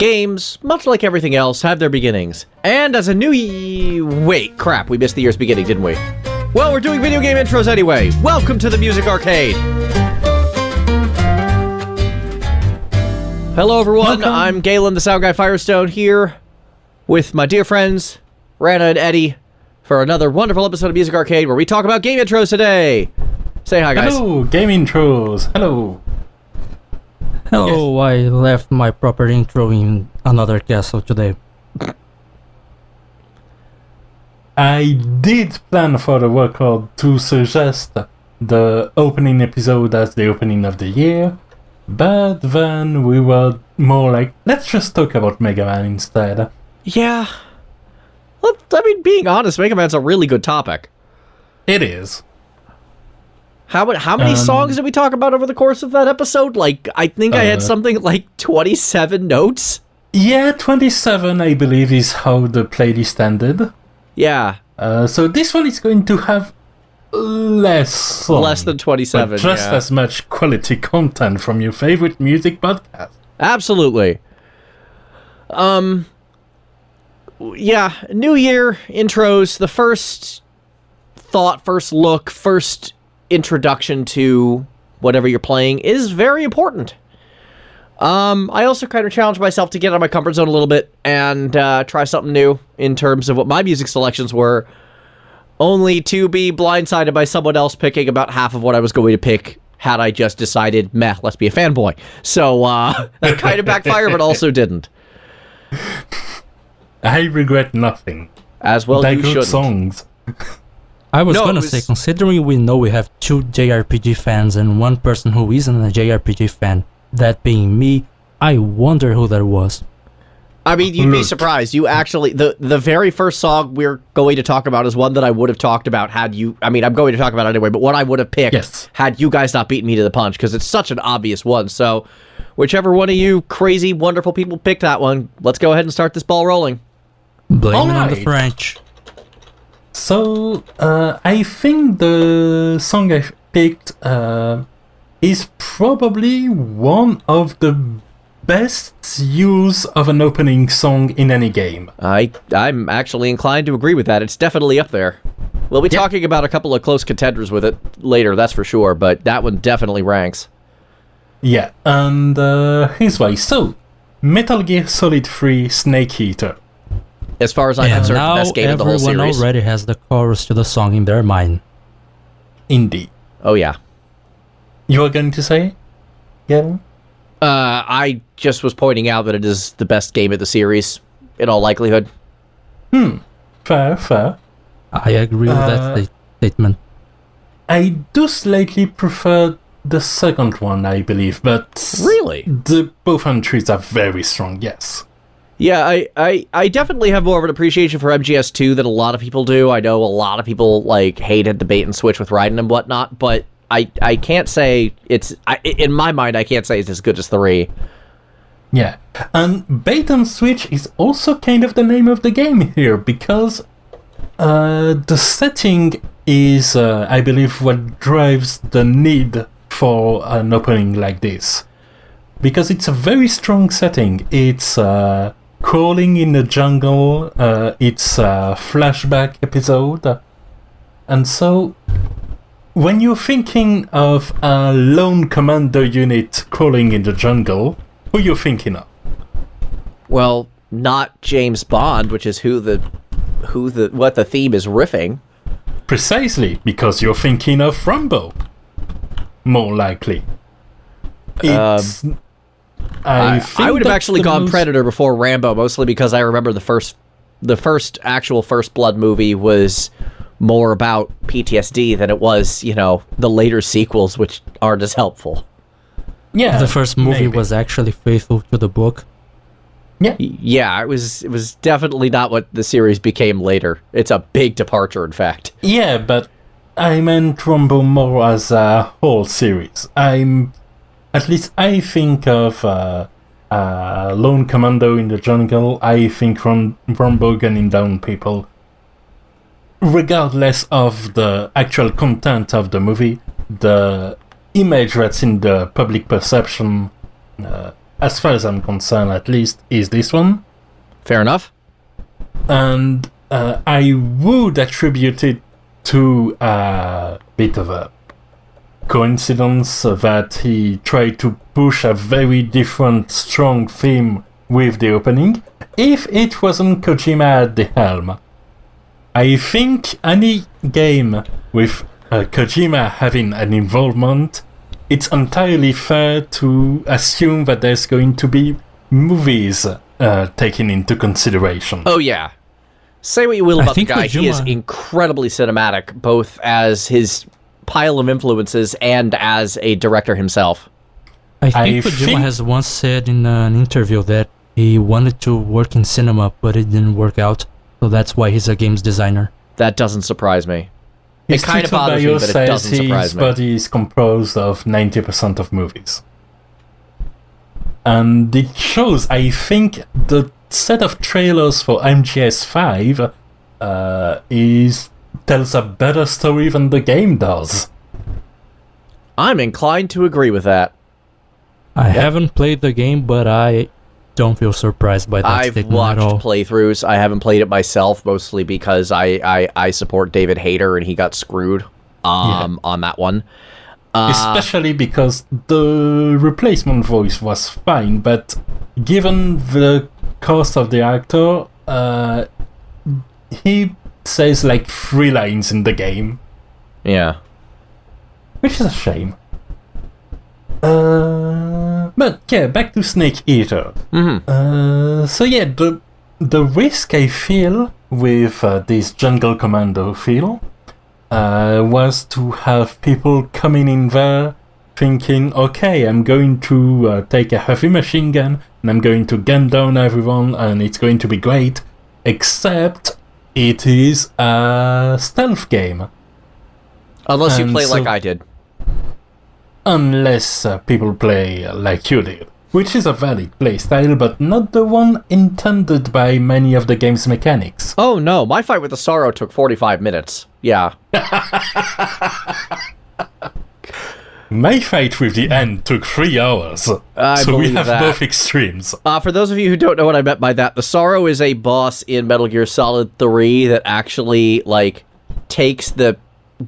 Games, much like everything else, have their beginnings. And as a wait, crap, we missed the year's beginning, didn't we? Well, we're doing video game intros anyway. Welcome to the Music Arcade. Hello, everyone. Welcome. I'm Galen, the sound guy Firestone, here with my dear friends, Rana and Eddy, for another wonderful episode of Music Arcade, where we talk about game intros today. Say hi, guys. Hello, game intros. Hello. Hello, I left my proper intro in another castle today. I did plan for the record to suggest the opening episode as the opening of the year, but then we were more like, let's just talk about Mega Man instead. Yeah. Well, I mean, being honest, Mega Man's a really good topic. It is. How many songs did we talk about over the course of that episode? Like, I think I had something like 27 notes. Yeah, 27, I believe, is how the playlist ended. Yeah. So this one is going to have less songs. Less than 27, but just as much quality content from your favorite music podcast. Absolutely. Yeah, New Year intros, the first thought, first look, first introduction to whatever you're playing is very important. I also kind of challenged myself to get out of my comfort zone a little bit and try something new in terms of what my music selections were, only to be blindsided by someone else picking about half of what I was going to pick had I just decided, meh, let's be a fanboy. So that kind of backfired, but also didn't. I regret nothing. As well, They're you good shouldn't. songs. I was gonna say, considering we know we have 2 JRPG fans and one person who isn't a JRPG fan, that being me, I wonder who that was. I mean, you'd be Look. surprised. You actually, the very first song we're going to talk about is one that I would have talked about had you, I mean, I'm going to talk about it anyway, but what I would have picked had you guys not beaten me to the punch, because it's such an obvious one. So, whichever one of you crazy, wonderful people picked that one, let's go ahead and start this ball rolling. Blame it on the Alright. French. So, I think the song I picked is probably one of the best use of an opening song in any game. I'm actually inclined to agree with that. It's definitely up there. We'll be talking about a couple of close contenders with it later, that's for sure, but that one definitely ranks. Yeah, and here's why. So, Metal Gear Solid 3 Snake Eater. As far as I'm And concerned, the now best game of the whole everyone series. already has the chorus to the song in their mind. Indeed. Oh, yeah. You were going to say? Yeah? I just was pointing out that it is the best game of the series, in all likelihood. Fair. I agree with that statement. I do slightly prefer the second one, I believe, but... Really? The both entries are very strong, yes. Yeah, I definitely have more of an appreciation for MGS2 than a lot of people do. I know a lot of people, like, hate and debate and switch with Raiden and whatnot, but I can't say it's... in my mind, I can't say it's as good as 3. Yeah, and Bait and Switch is also kind of the name of the game here, because the setting is, I believe, what drives the need for an opening like this. Because it's a very strong setting. It's crawling in the jungle, it's a flashback episode, and so when you're thinking of a lone commander unit crawling in the jungle, who you thinking of? Well, not James Bond, which is what the theme is riffing. Precisely, because you're thinking of Rambo. More likely. It's... I would have that's actually the gone most- Predator before Rambo, mostly because I remember the first actual First Blood movie was more about PTSD than it was, you know, the later sequels, which aren't as helpful. Yeah, The first movie maybe. was actually faithful to the book. Yeah, it was definitely not what the series became later. It's a big departure, in fact. Yeah, but I meant Rambo more as a whole series. At least I think of Lone Commando in the jungle. I think Rambo gunning down people. Regardless of the actual content of the movie, the image that's in the public perception as far as I'm concerned at least, is this one. Fair enough. And I would attribute it to a bit of a coincidence that he tried to push a very different, strong theme with the opening. If it wasn't Kojima at the helm, I think any game with Kojima having an involvement, it's entirely fair to assume that there's going to be movies taken into consideration. Oh, yeah. Say what you will about the guy, he is incredibly cinematic, both as his pile of influences and as a director himself. I think Kojima has once said in an interview that he wanted to work in cinema, but it didn't work out, so that's why he's a games designer. That doesn't surprise me. It kind of bothers me, but it doesn't surprise me. His body is composed of 90% of movies. And it shows, I think, the set of trailers for MGS5 tells a better story than the game does. I'm inclined to agree with that. I haven't played the game, but I don't feel surprised by that statement at all. I've watched playthroughs. I haven't played it myself, mostly because I support David Hayter, and he got screwed on that one. Especially because the replacement voice was fine, but given the cost of the actor, he says like 3 lines in the game. Yeah. Which is a shame. But yeah, back to Snake Eater. Mm-hmm. So yeah, the risk I feel with this Jungle Commando feel was to have people coming in there thinking, okay, I'm going to take a heavy machine gun and I'm going to gun down everyone and it's going to be great, except it is a stealth game. Unless you play like I did. Unless people play like you did, which is a valid playstyle, but not the one intended by many of the game's mechanics. Oh no, my fight with the Sorrow took 45 minutes. Yeah. My fight with the End took 3 hours. So we have both extremes. For those of you who don't know what I meant by that, the Sorrow is a boss in Metal Gear Solid 3 that actually, like, takes the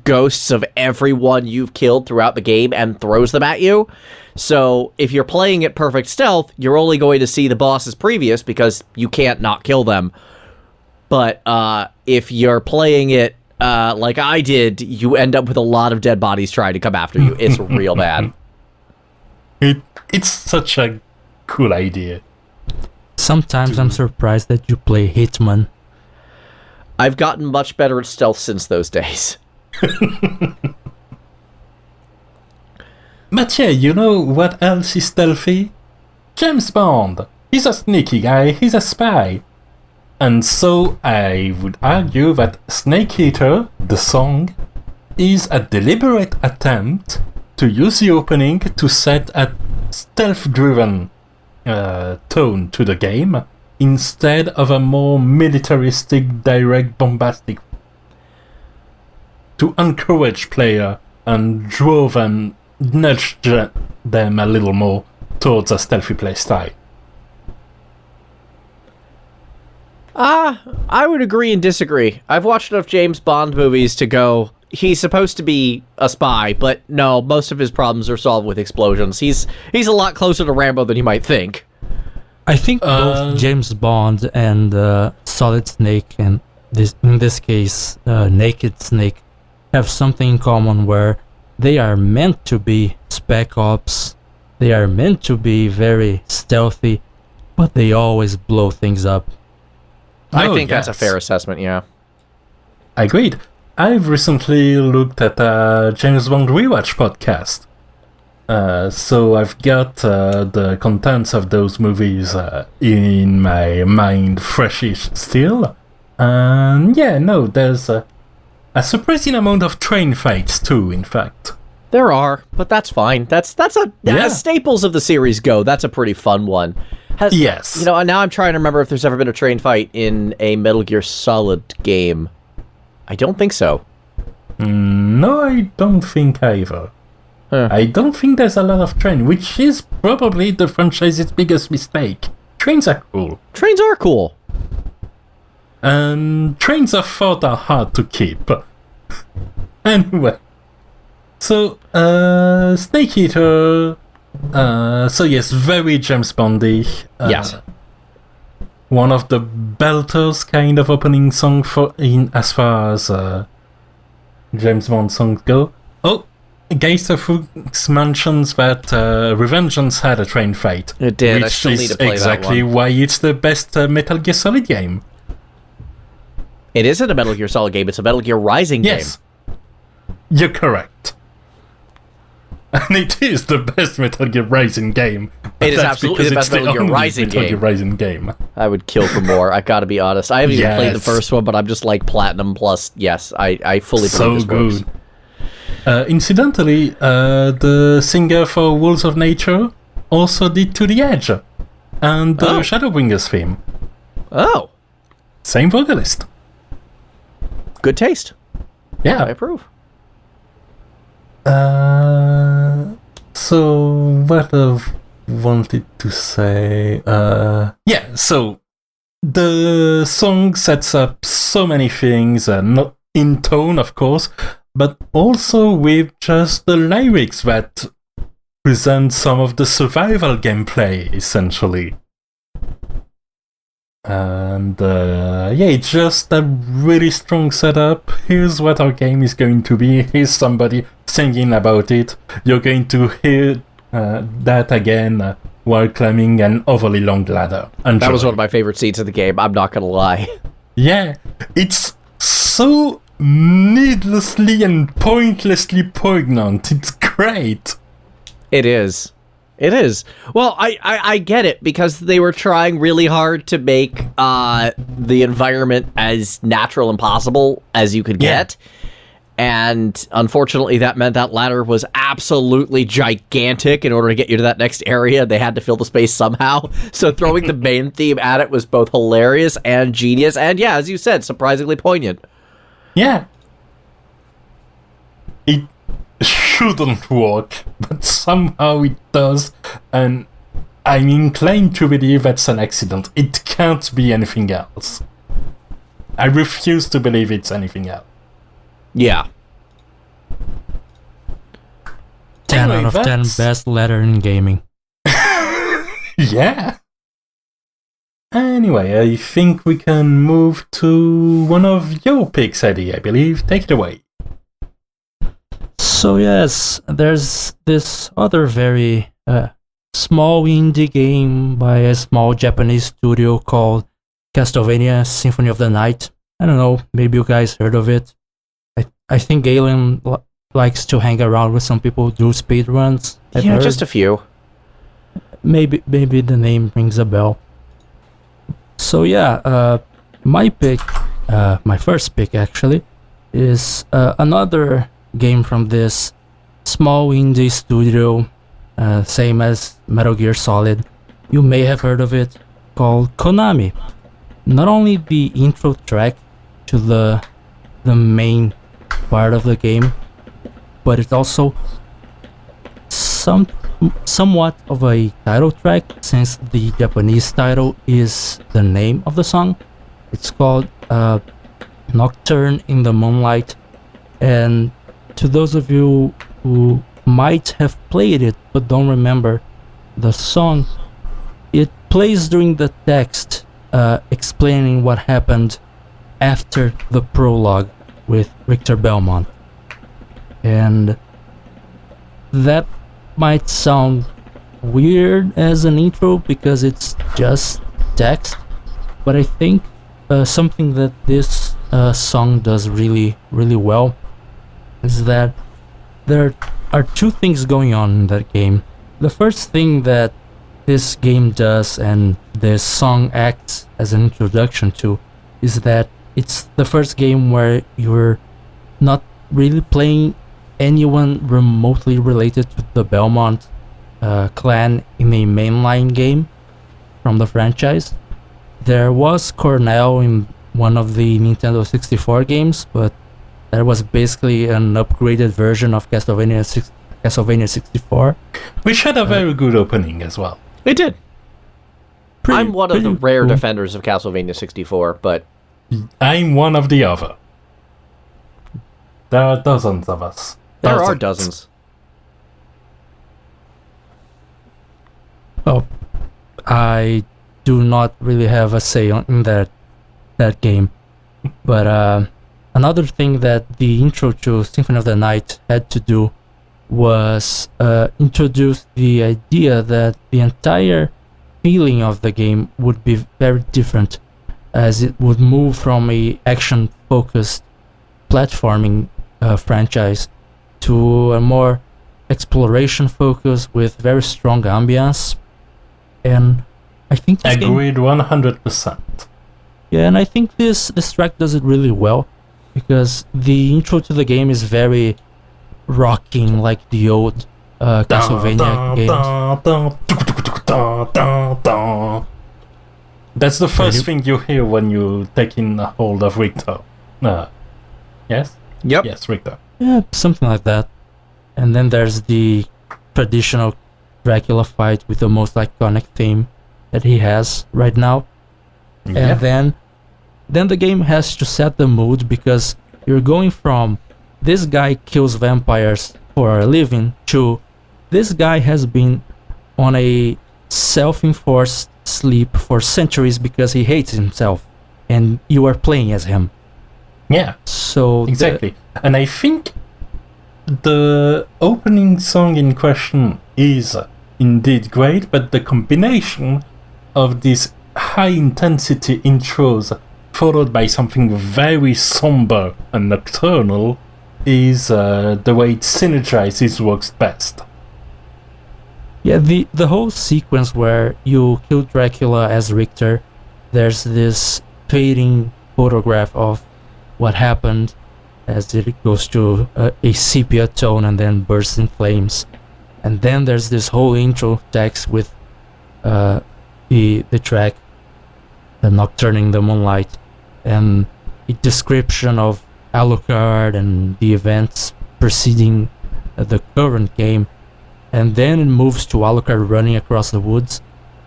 ghosts of everyone you've killed throughout the game and throws them at you. So if you're playing at perfect stealth, you're only going to see the bosses previous because you can't not kill them. But if you're playing it like I did, you end up with a lot of dead bodies trying to come after you. It's real bad. It's such a cool idea. Sometimes I'm surprised that you play Hitman. I've gotten much better at stealth since those days. But yeah, you know what else is stealthy? James Bond. He's a sneaky guy, he's a spy. And so I would argue that Snake Eater, the song, is a deliberate attempt to use the opening to set a stealth-driven tone to the game instead of a more militaristic, direct, bombastic, to encourage player and draw them, nudge them a little more towards a stealthy playstyle. I would agree and disagree. I've watched enough James Bond movies to go, he's supposed to be a spy, but no, most of his problems are solved with explosions. He's a lot closer to Rambo than you might think. I think both James Bond and Solid Snake, and in this case, Naked Snake, have something in common where they are meant to be spec ops, they are meant to be very stealthy, but they always blow things up. I think that's a fair assessment, yeah. Agreed. I've recently looked at a James Bond rewatch podcast. So I've got the contents of those movies in my mind freshish still. And yeah, no, there's a surprising amount of train fights too, in fact. There are, but that's fine. That's as staples of the series go, that's a pretty fun one. Yes. You know, now I'm trying to remember if there's ever been a train fight in a Metal Gear Solid game. I don't think so. No, I don't think either. I don't think there's a lot of train, which is probably the franchise's biggest mistake. Trains are cool. Trains are cool. And trains of thought are hard to keep. Anyway. So, Snake Eater... so yes, very James Bondy. Yes. One of the belters kind of opening song as far as James Bond songs go. Oh, Geister Fuchs mentions that Revengeance had a train fight. It did. I Which still need is to play exactly that one. why it's the best Metal Gear Solid game. It isn't a Metal Gear Solid game. It's a Metal Gear Rising Yes, game. you're correct. And it is the best Metal Gear Rising game. It is absolutely the best Metal Gear Rising Metal Gear game. Rising game. I would kill for more. I gotta be honest. I haven't even played the Yes. first one, but I'm just like Platinum Plus. Yes, I fully believe this works. Incidentally, the singer for Wolves of Nature also did To the Edge and the Shadowbringers theme. Oh, Same vocalist. good taste. I Yeah. approve. So what I've wanted to say, so the song sets up so many things, not in tone, of course, but also with just the lyrics that present some of the survival gameplay, essentially. And it's just a really strong setup. Here's what our game is going to be. Here's somebody singing about it. You're going to hear that again while climbing an overly long ladder. Enjoy. That was one of my favorite scenes of the game. I'm not gonna lie. Yeah, it's so needlessly and pointlessly poignant. It's great. It is. It is. Well, I get it, because they were trying really hard to make the environment as natural and possible as you could get. And unfortunately, that meant that ladder was absolutely gigantic in order to get you to that next area. They had to fill the space somehow. So throwing the main theme at it was both hilarious and genius. And yeah, as you said, surprisingly poignant. Yeah. It shouldn't work, but somehow it does, and I'm inclined to believe that's an accident. It can't be anything else. I refuse to believe it's anything else. Yeah. 10 Anyway, out of 10 that's- best letter in gaming. Yeah. Anyway, I think we can move to one of your picks, Eddie, I believe. Take it away. So yes, there's this other very small indie game by a small Japanese studio called Castlevania Symphony of the Night. I don't know, maybe you guys heard of it. I think Galen likes to hang around with some people who do speedruns. Yeah, just a few. Maybe the name rings a bell. So yeah, my pick, my first pick actually, is another game from this small indie studio, same as Metal Gear Solid. You may have heard of it, called Konami. Not only the intro track to the main part of the game, but it's also somewhat of a title track, since the Japanese title is the name of the song. It's called Nocturne in the Moonlight, and to those of you who might have played it but don't remember the song, it plays during the text explaining what happened after the prologue with Richter Belmont. And that might sound weird as an intro because it's just text, but I think something that this song does really, really well is that there are two things going on in that game. The first thing that this game does, and this song acts as an introduction to, is that it's the first game where you're not really playing anyone remotely related to the Belmont clan in a mainline game from the franchise. There was Cornell in one of the Nintendo 64 games, but that was basically an upgraded version of Castlevania Castlevania 64. Which had a very good opening as well. It did. I'm one of the rare cool. defenders of Castlevania 64, but I'm one of the other. There are dozens of us. there are dozens. Oh, I do not really have a say in that game. But another thing that the intro to Symphony of the Night had to do was introduce the idea that the entire feeling of the game would be very different, as it would move from a action-focused platforming franchise to a more exploration focus with very strong ambience. And I think this Agreed 100%. Yeah, and I think this track does it really well, because the intro to the game is very rocking, like the old Castlevania games. That's the first thing you hear when you take in a hold of Richter. Yes? Yep. Yes, Richter. Yeah, something like that. And then there's the traditional Dracula fight with the most iconic theme that he has right now. Yeah. And then the game has to set the mood, because you're going from this guy kills vampires for a living to this guy has been on a self-enforced sleep for centuries because he hates himself, and you are playing as him. Yeah, So exactly. And I think the opening song in question is indeed great, but the combination of these high-intensity intros followed by something very somber and nocturnal is the way it synergizes works best. Yeah, the whole sequence where you kill Dracula as Richter, there's this fading photograph of what happened as it goes to a sepia tone and then bursts in flames. And then there's this whole intro text with the track, the Nocturne in the Moonlight, and a description of Alucard and the events preceding the current game. And then it moves to Alucard running across the woods.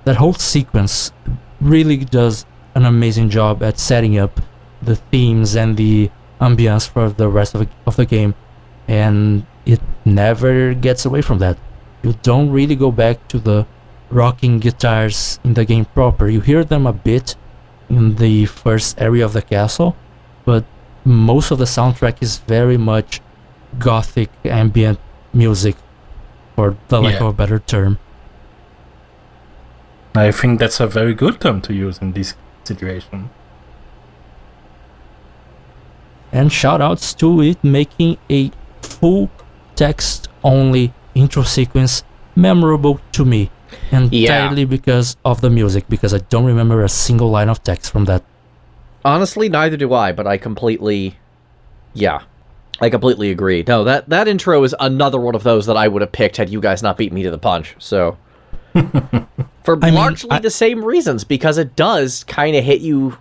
That whole sequence really does an amazing job at setting up the themes and the ambience for the rest of the game, and it never gets away from that. You don't really go back to the rocking guitars in the game proper. You hear them a bit in the first area of the castle, but most of the soundtrack is very much gothic ambient music, for the lack of a better term. I think that's a very good term to use in this situation. And shoutouts to it making a full text only intro sequence memorable to me, entirely because of the music, because I don't remember a single line of text from that. Honestly, neither do I, but I completely agree. No, that intro is another one of those that I would have picked had you guys not beat me to the punch. So, for largely the same reasons, because it does kind of hit you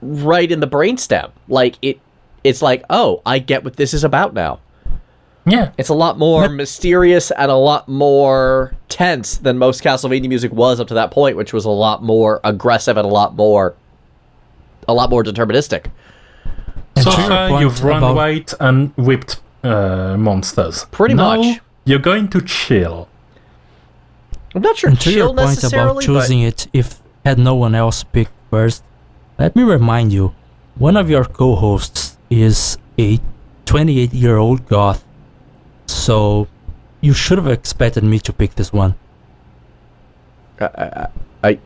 right in the brainstem. Like, it's like, oh, I get what this is about now. Yeah. It's a lot more mysterious and a lot more tense than most Castlevania music was up to that point, which was a lot more aggressive and a lot more deterministic. And So to your far, point you've run about- white and whipped monsters. Pretty Now, much. You're going to chill. I'm not sure And to your chill point necessarily, about choosing it if had no one else picked first, let me remind you, one of your co-hosts is a 28-year-old goth, so you should have expected me to pick this one. I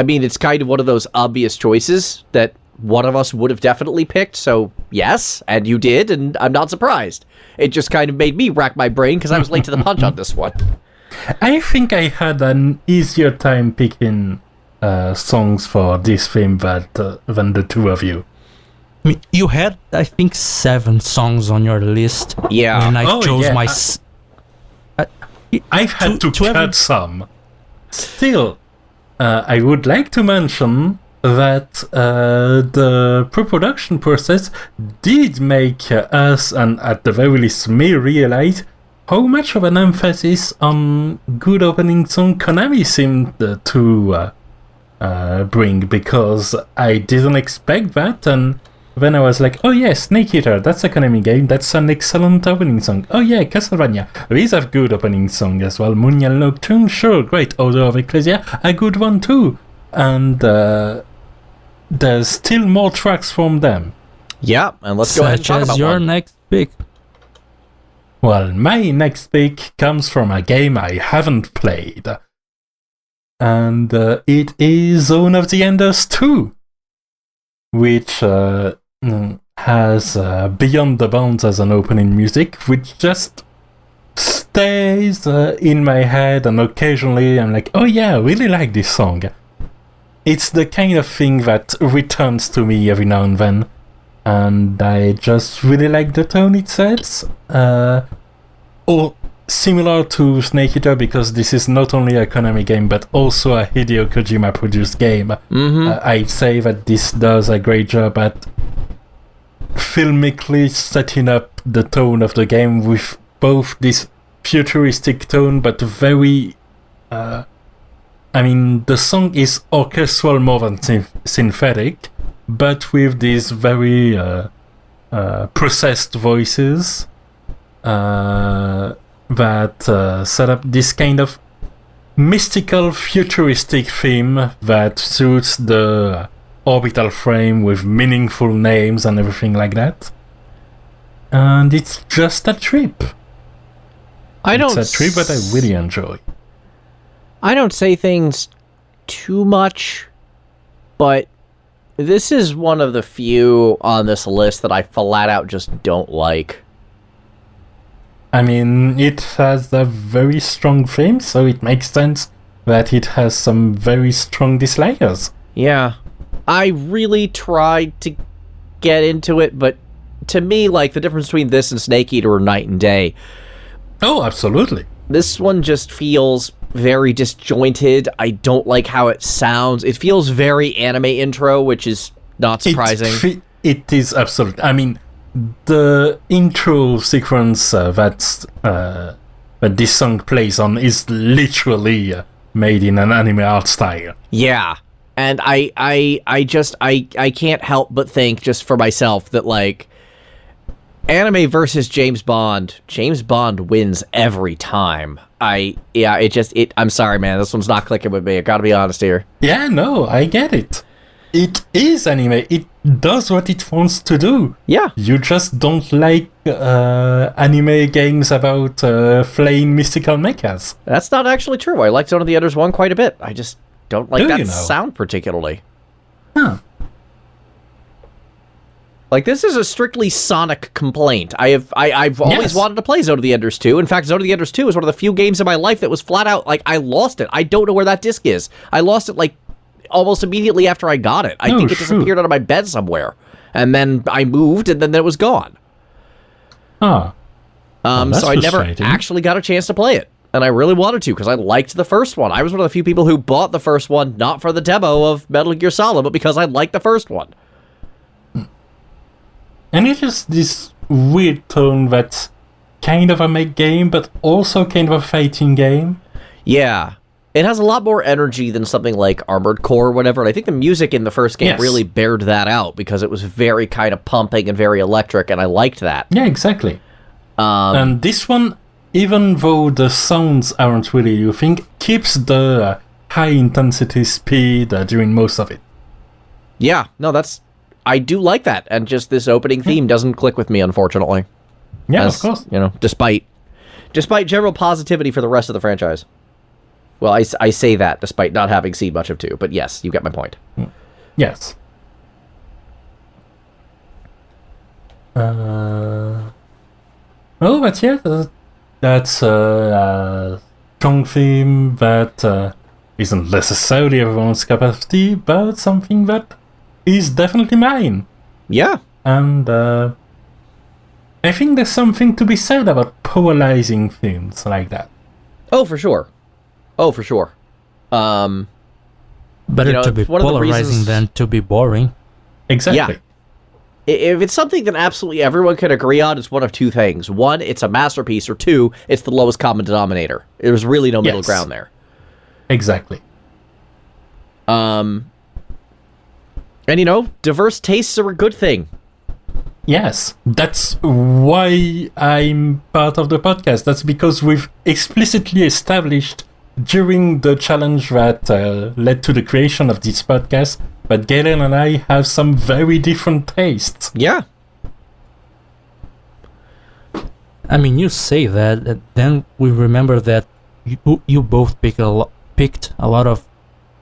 mean, it's kind of one of those obvious choices that one of us would have definitely picked, so yes, and you did, and I'm not surprised. It just kind of made me rack my brain because I was late to the punch on this one. I think I had an easier time picking songs for this theme than the two of you. I mean, you had, I think, 7 songs on your list. Yeah. And I chose my... I've had to cut some. Still, I would like to mention that the pre-production process did make us, and at the very least me, realize how much of an emphasis on good opening song Konami seemed to bring, because I didn't expect that, and then I was like, oh yeah, Snake Eater, that's a Konami game, that's an excellent opening song. Oh yeah, Castlevania, these have good opening song as well. Moonlight and Nocturne, sure, great. Order of Ecclesia, a good one too. And there's still more tracks from them. Yeah, and let's go ahead and talk about your one. next pick. Well, my next pick comes from a game I haven't played. And it is Zone of the Enders 2, which has Beyond the Bounds as an opening music, which just stays in my head, and occasionally I'm like, oh yeah, I really like this song. It's the kind of thing that returns to me every now and then, and I just really like the tone it sets. Or similar to Snake Eater, because this is not only a Konami game but also a Hideo Kojima produced game. I'd say that this does a great job at filmically setting up the tone of the game with both this futuristic tone but very the song is orchestral more than synthetic, but with these very processed voices that set up this kind of mystical futuristic theme that suits the orbital frame with meaningful names and everything like that. And it's just a trip. It's a trip that I really enjoy. I don't say things too much, but this is one of the few on this list that I flat out just don't like. I mean, it has a very strong theme, so it makes sense that it has some very strong dislikers. Yeah. I really tried to get into it, but to me, like, the difference between this and Snake Eater are night and day. Oh, absolutely. This one just feels very disjointed. I don't like how it sounds. It feels very anime intro, which is not surprising. It is absolutely. I mean, the intro sequence that this song plays on is literally made in an anime art style. Yeah. And I can't help but think, just for myself, that, like, anime versus James Bond wins every time. I'm sorry, man, this one's not clicking with me. I gotta be honest here. Yeah, no, I get it. It is anime. It does what it wants to do. Yeah. You just don't like anime games about flaying mystical mechas. That's not actually true. I like Zone of the Enders 1 quite a bit. I just don't like that sound particularly. Huh. Like, this is a strictly Sonic complaint. I've always wanted to play Zone of the Enders 2. In fact, Zone of the Enders 2 is one of the few games in my life that was flat out, like, I lost it. I don't know where that disc is. I lost it, like, almost immediately after I got it. I think it disappeared out of my bed somewhere. And then I moved, and then it was gone. Huh. So I never actually got a chance to play it. And I really wanted to, because I liked the first one. I was one of the few people who bought the first one, not for the demo of Metal Gear Solid, but because I liked the first one. And it is this weird tone that's kind of a mech game, but also kind of a fighting game. Yeah. It has a lot more energy than something like Armored Core or whatever, and I think the music in the first game really bared that out, because it was very kind of pumping and very electric, and I liked that. Yeah, exactly. And this one, even though the sounds aren't really you think, keeps the high-intensity speed during most of it. Yeah, no, I do like that, and just this opening theme doesn't click with me, unfortunately. Yeah, of course. You know, despite general positivity for the rest of the franchise. Well, I say that despite not having seen much of 2, but yes, you get my point. Yes. Oh, but yeah, that's a strong theme that isn't necessarily everyone's cup of tea, but something that is definitely mine. Yeah. And I think there's something to be said about polarizing things like that. Oh, for sure. Better to be polarizing than to be boring. Exactly. if it's something that absolutely everyone can agree on, it's one of two things. One, it's a masterpiece, or two, it's the lowest common denominator. There's really no middle ground there. Exactly. And diverse tastes are a good thing. Yes, that's why I'm part of the podcast. That's because we've explicitly established during the challenge that led to the creation of this podcast that Galen and I have some very different tastes. Yeah. I mean, you say that, and then we remember that you both picked a lot of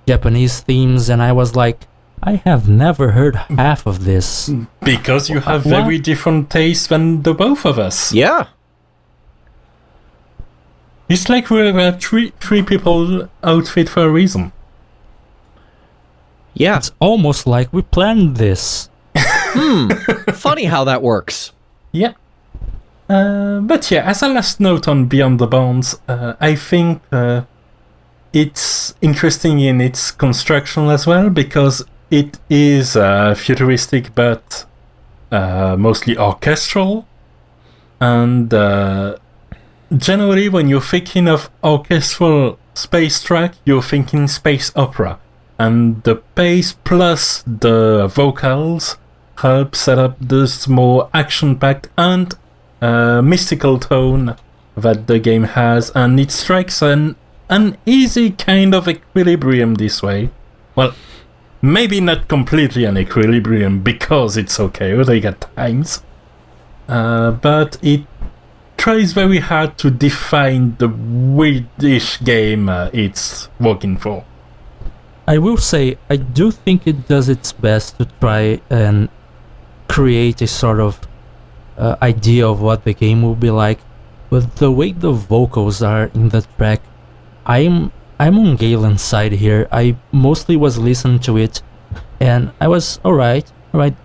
Japanese themes, and I was like, I have never heard half of this. Because you have very different tastes than the both of us. Yeah. It's like we're three people outfit for a reason. Yeah. It's almost like we planned this. Funny how that works. Yeah. But yeah, as a last note on Beyond the Bounds, I think it's interesting in its construction as well, because it is futuristic but mostly orchestral. And generally, when you're thinking of orchestral space track, you're thinking space opera. And the pace plus the vocals help set up this more action-packed and mystical tone that the game has, and it strikes an easy kind of equilibrium this way. Well, maybe not completely an equilibrium because it's so chaotic at times, but it tries very hard to define the weirdish game it's working for. I will say, I do think it does its best to try and create a sort of idea of what the game will be like, but the way the vocals are in the track, I'm on Galen's side here. I mostly was listening to it, and I was alright,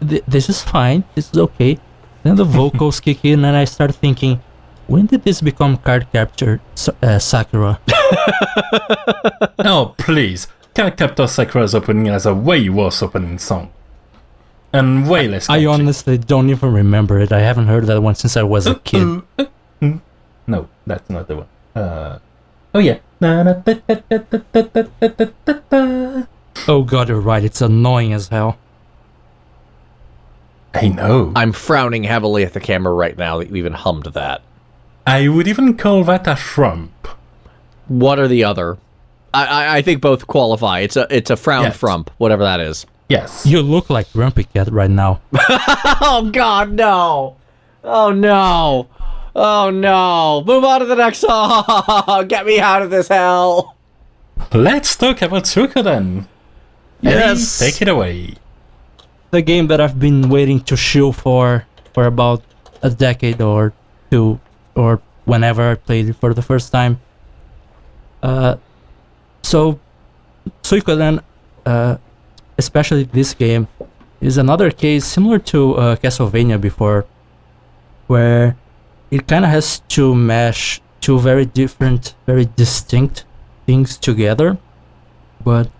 this is fine, this is okay. Then the vocals kick in, and I start thinking, when did this become Card Capture Sakura? Oh, please. Card Captor Sakura's opening has a way worse opening song. And way less catchy. I honestly don't even remember it. I haven't heard that one since I was a kid. No, that's not the one. Oh yeah. Oh god, you're right. It's annoying as hell. I know. I'm frowning heavily at the camera right now that you even hummed that. I would even call that a frump. What are the other? I think both qualify. It's a frown Yes. frump, whatever that is. Yes. You look like Grumpy Cat right now. Oh God, no! Oh no! Oh no! Move on to the next song. Get me out of this hell. Let's talk about Suikoden. Yes. Eddie, take it away. The game that I've been waiting to shill for about a decade or two, or whenever I played it for the first time. So Suikoden, especially this game, is another case similar to Castlevania before, where it kind of has to mesh two very different, very distinct things together. But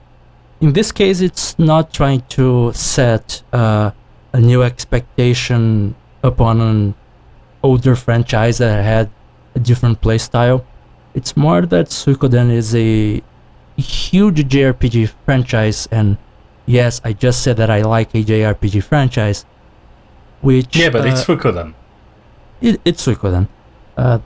in this case, it's not trying to set a new expectation upon an older franchise that had a different playstyle. It's more that Suikoden is a huge JRPG franchise, and yes, I just said that I like a JRPG franchise, which... Yeah, but it's Suikoden. It's Suikoden. The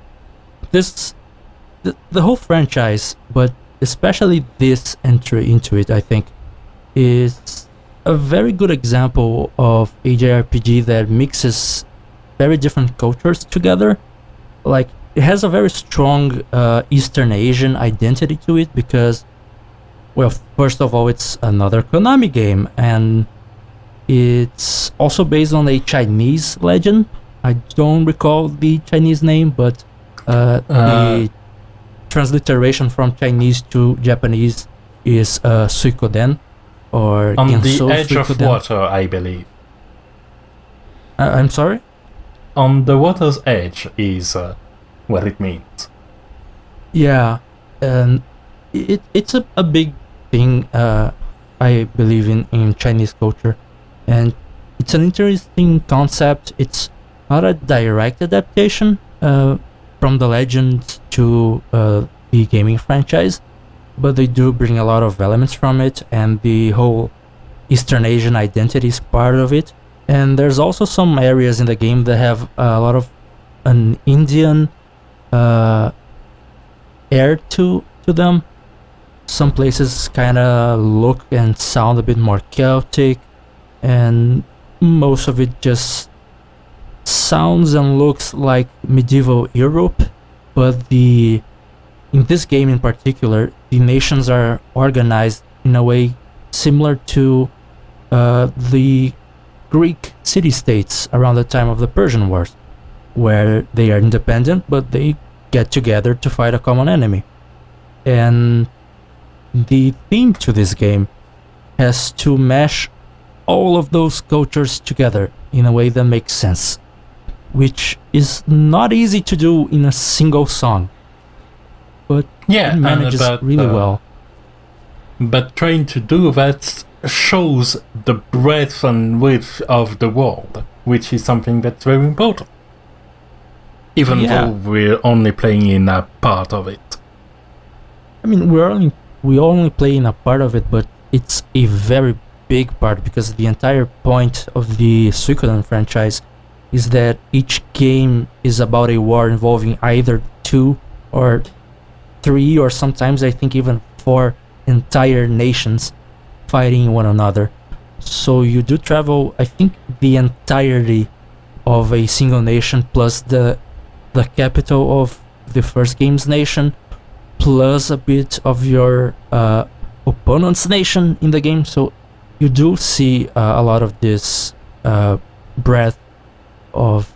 whole franchise, but especially this entry into it, I think, is a very good example of a JRPG that mixes very different cultures together. Like, it has a very strong Eastern Asian identity to it because, well, first of all, it's another Konami game, and it's also based on a Chinese legend. I don't recall the Chinese name, but the transliteration from Chinese to Japanese is Suikoden, or On Genso the edge Suikoden. of water, I believe. I'm sorry? On the water's edge is what it means. Yeah, and it's a big thing, I believe, in Chinese culture. And it's an interesting concept. It's not a direct adaptation from the legend to the gaming franchise, but they do bring a lot of elements from it, and the whole Eastern Asian identity is part of it. And there's also some areas in the game that have a lot of an Indian air to them. Some places kind of look and sound a bit more Celtic, and most of it just sounds and looks like medieval Europe. But in this game in particular, the nations are organized in a way similar to the Greek city-states around the time of the Persian Wars, where they are independent but they get together to fight a common enemy. And the theme to this game has to mesh all of those cultures together in a way that makes sense, which is not easy to do in a single song, but it manages really well. But trying to do that shows the breadth and width of the world, which is something that's very important, even though we're only playing in a part of it. I mean, we only play in a part of it, but it's a very big part, because the entire point of the Suikoden franchise is that each game is about a war involving either 2 or 3, or sometimes I think even 4 entire nations fighting one another. So you do travel, I think, the entirety of a single nation, plus the capital of the first game's nation, plus a bit of your opponent's nation in the game. So you do see a lot of this breadth of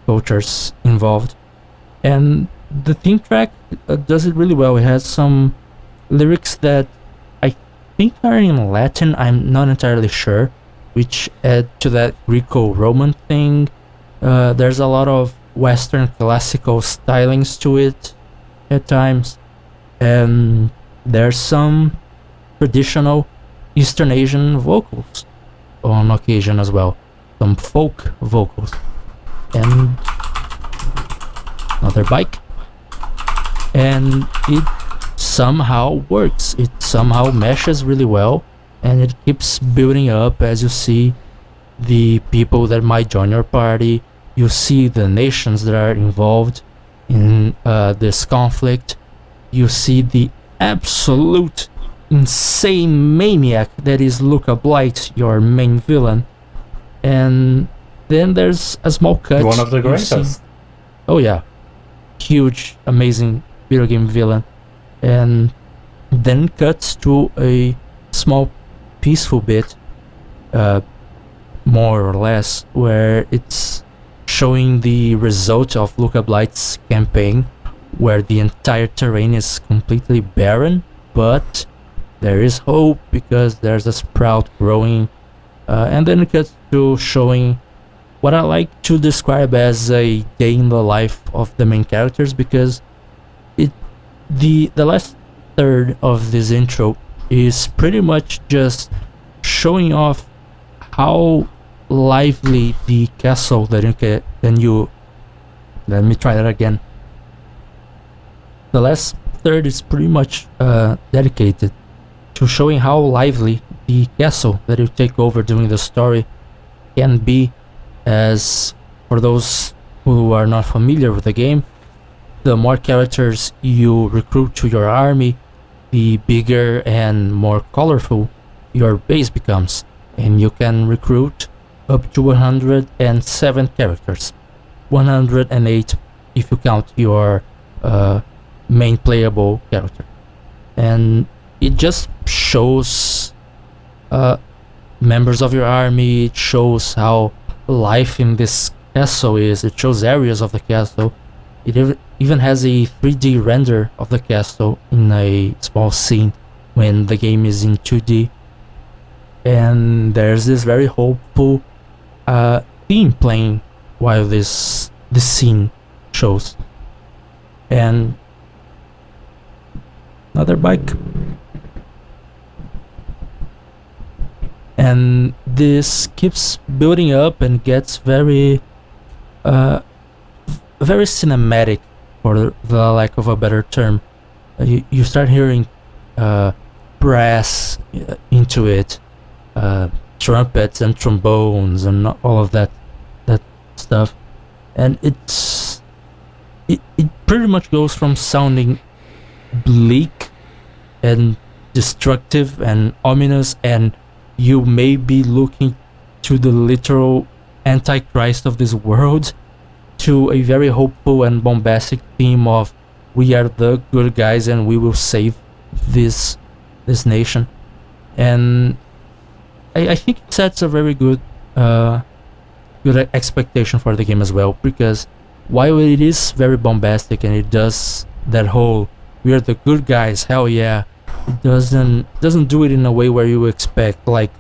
cultures involved. And the theme track does it really well. It has some lyrics that I think are in Latin, I'm not entirely sure, which add to that Greco-Roman thing. There's a lot of Western classical stylings to it at times, and there's some traditional Eastern Asian vocals on occasion as well, some folk vocals. And another bike, and it somehow works, it somehow meshes really well, and it keeps building up as you see the people that might join your party. You see the nations that are involved in this conflict. You see the absolute insane maniac that is Luca Blight, your main villain. And then there's a small cut. One of the greatest. Oh yeah. Huge, amazing video game villain. And then cuts to a small peaceful bit, more or less, where it's showing the result of Luca Blight's campaign, where the entire terrain is completely barren, but there is hope because there's a sprout growing. And then it cuts to showing what I like to describe as a day in the life of the main characters, because the last third of this intro is pretty much just showing off how lively the castle that you let me try that again. The last third is pretty much dedicated to showing how lively the castle that you take over during the story can be. As for those who are not familiar with the game, the more characters you recruit to your army, the bigger and more colorful your base becomes, and you can recruit up to 107 characters, 108 if you count your main playable character. And it just shows members of your army, it shows how life in this castle is, it shows areas of the castle. It even has a 3D render of the castle in a small scene when the game is in 2D. And there's this very hopeful theme playing while this scene shows. And another bike. and this keeps building up and gets very very cinematic, for the lack of a better term. You start hearing brass into it, trumpets and trombones and all of that stuff, and it pretty much goes from sounding bleak and destructive and ominous, and you may be looking to the literal antichrist of this world, to a very hopeful and bombastic theme of we are the good guys and we will save this nation. And I think it sets a very good expectation for the game as well, because while it is very bombastic and it does that whole we are the good guys, hell yeah, it doesn't do it in a way where you expect like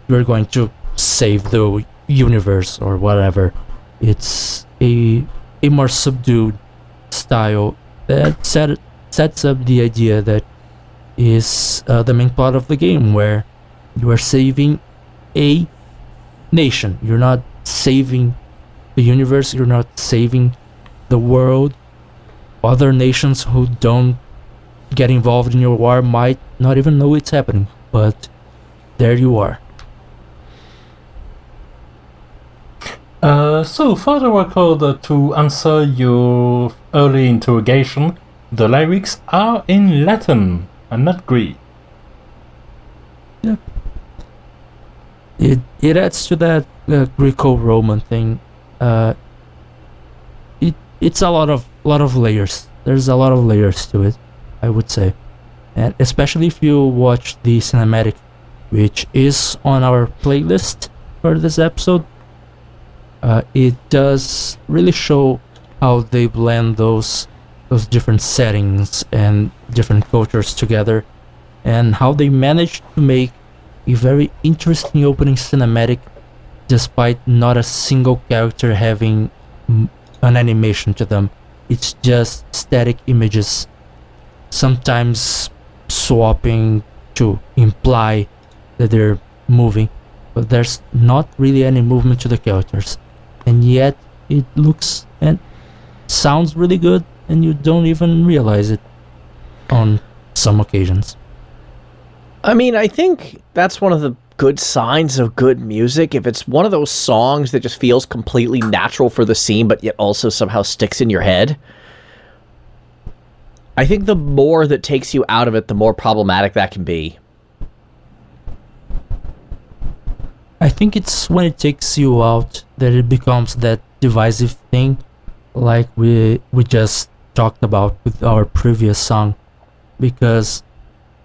you're going to save the universe or whatever. It's a more subdued style that sets up the idea that is the main plot of the game, where you are saving a nation. You're not saving the universe, you're not saving the world. Other nations who don't get involved in your war might not even know it's happening, but there you are. So, for the record, to answer your early interrogation, the lyrics are in Latin and not Greek. Yep. It adds to that Greco-Roman thing. It's a lot of layers. There's a lot of layers to it, I would say, and especially if you watch the cinematic, which is on our playlist for this episode. It does really show how they blend those different settings and different cultures together, and how they managed to make a very interesting opening cinematic despite not a single character having an animation to them. It's just static images, sometimes swapping to imply that they're moving, but there's not really any movement to the characters, and yet it looks and sounds really good, and you don't even realize it on some occasions. I mean, I think that's one of the good signs of good music. If it's one of those songs that just feels completely natural for the scene, but yet also somehow sticks in your head, I think the more that takes you out of it, the more problematic that can be. I think it's when it takes you out that it becomes that divisive thing, like we just talked about with our previous song, because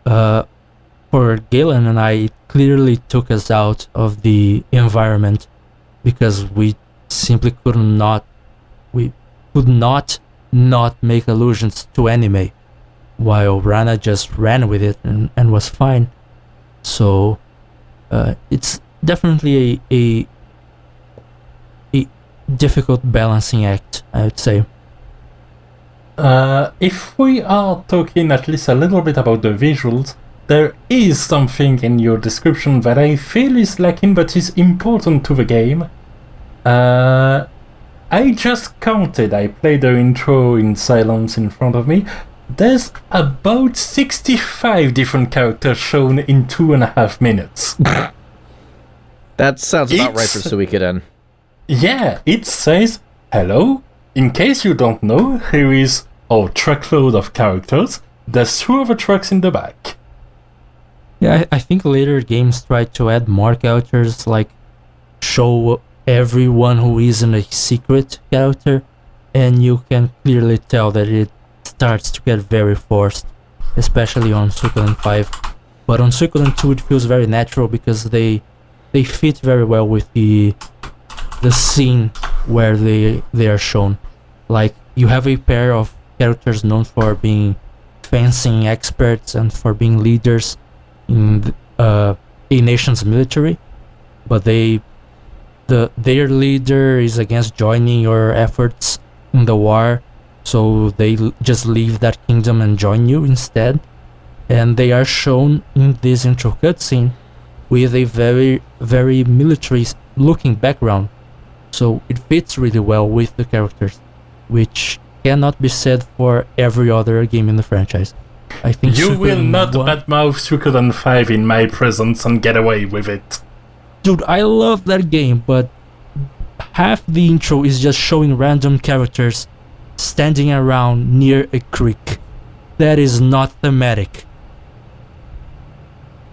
for Galen and I, it clearly took us out of the environment, because we simply could not make allusions to anime, while Rana just ran with it and was fine. So it's definitely a difficult balancing act, I would say. If we are talking at least a little bit about the visuals, there is something in your description that I feel is lacking but is important to the game. I just counted, I played the intro in silence in front of me. There's about 65 different characters shown in 2.5 minutes. That sounds about right for Suikoden. Yeah, it says, hello, in case you don't know, here is our truckload of characters. There's 2 other trucks in the back. Yeah, I think later games try to add more characters, like show everyone who isn't a secret character, and you can clearly tell that it starts to get very forced, especially on Suikoden 5. But on Suikoden 2 it feels very natural, because they fit very well with the scene where they are shown. Like, you have a pair of characters known for being fencing experts and for being leaders in a nation's military, but their leader is against joining your efforts in the war, so they just leave that kingdom and join you instead. And they are shown in this intro cutscene with a very, very military-looking background. So it fits really well with the characters, which cannot be said for every other game in the franchise. I think You will Suikoden not 1 badmouth Suikoden 5 in my presence and get away with it. Dude, I love that game, but half the intro is just showing random characters standing around near a creek. That is not thematic.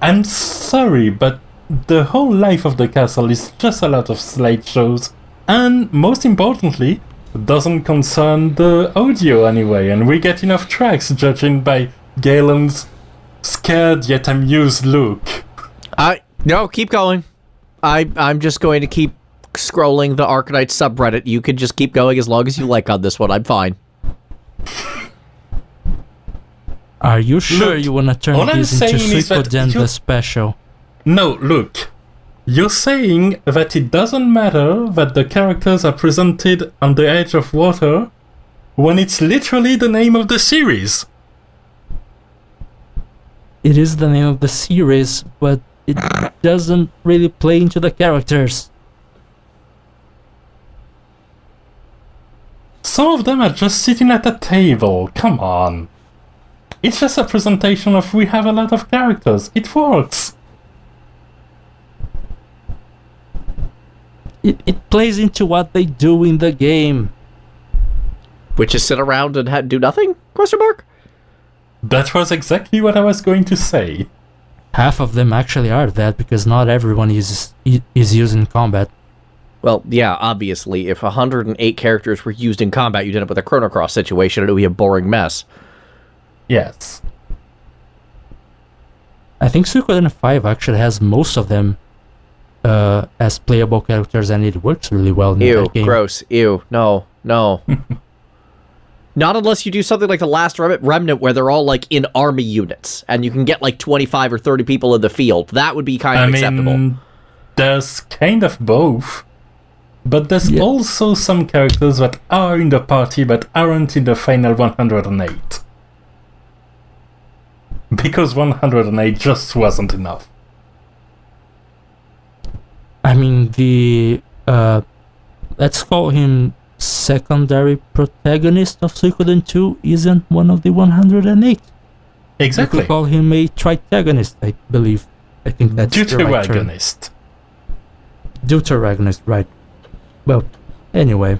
I'm sorry, but the whole life of the castle is just a lot of slideshows, and most importantly, doesn't concern the audio anyway, and we get enough tracks judging by Galen's scared yet amused look. No, keep going. I'm just going to keep scrolling the Arcanite subreddit. You can just keep going as long as you like on this one. I'm fine. Are you sure Look, you wanna turn all I'm this into saying is that Suikoden you- the special? No, look. You're saying that it doesn't matter that the characters are presented on the edge of water when it's literally the name of the series. It is the name of the series, but it doesn't really play into the characters. Some of them are just sitting at a table, come on. It's just a presentation of we have a lot of characters, it works. It plays into what they do in the game. Which is sit around and do nothing? Question mark? That was exactly what I was going to say. Half of them actually are that, because not everyone is used in combat. Well, yeah, obviously, if 108 characters were used in combat, you'd end up with a Chrono Cross situation, and it would be a boring mess. Yes. I think Suikoden 5 actually has most of them as playable characters, and it works really well in Ew, that game. gross. Ew, no. Not unless you do something like the Last Remnant, where they're all, like, in army units, and you can get, like, 25 or 30 people in the field. That would be kind of acceptable. There's kind of both. But there's also some characters that are in the party but aren't in the final 108. Because 108 just wasn't enough. I mean, the let's call him secondary protagonist of Suikoden 2 isn't one of the 108. Exactly. We could call him a tritagonist, I believe. I think that's the right term. Deuteragonist. Deuteragonist, right. Well, anyway.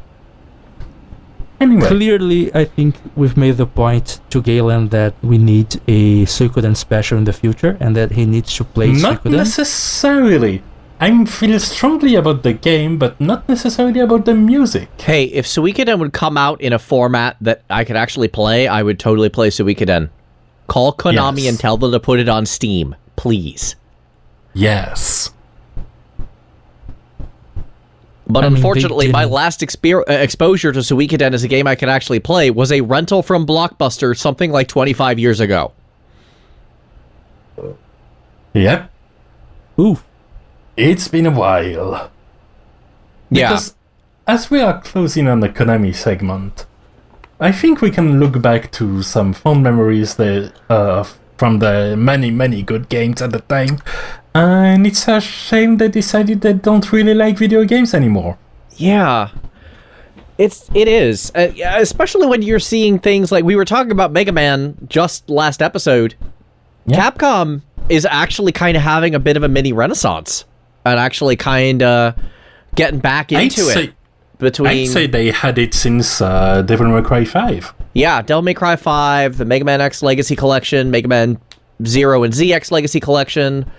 Clearly, I think we've made the point to Galen that we need a Suikoden special in the future, and that he needs to play Not Suikoden. necessarily. I feel strongly about the game, but not necessarily about the music. Hey, if Suikoden would come out in a format that I could actually play, I would totally play Suikoden. Call Konami Yes. and tell them to put it on Steam, please. Yes. But I mean, unfortunately, they my didn't. last exposure to Suikoden as a game I could actually play was a rental from Blockbuster something like 25 years ago. Yep. Ooh. It's been a while. Because as we are closing on the Konami segment, I think we can look back to some fond memories from the many, many good games at the time. And it's a shame they decided they don't really like video games anymore. Yeah. It is. Especially when you're seeing things like we were talking about Mega Man just last episode. Yeah. Capcom is actually kind of having a bit of a mini renaissance. And actually kind of getting back into it. I'd say they had it since Devil May Cry 5. Yeah, Devil May Cry 5, the Mega Man X Legacy Collection, Mega Man 0 and ZX Legacy Collection.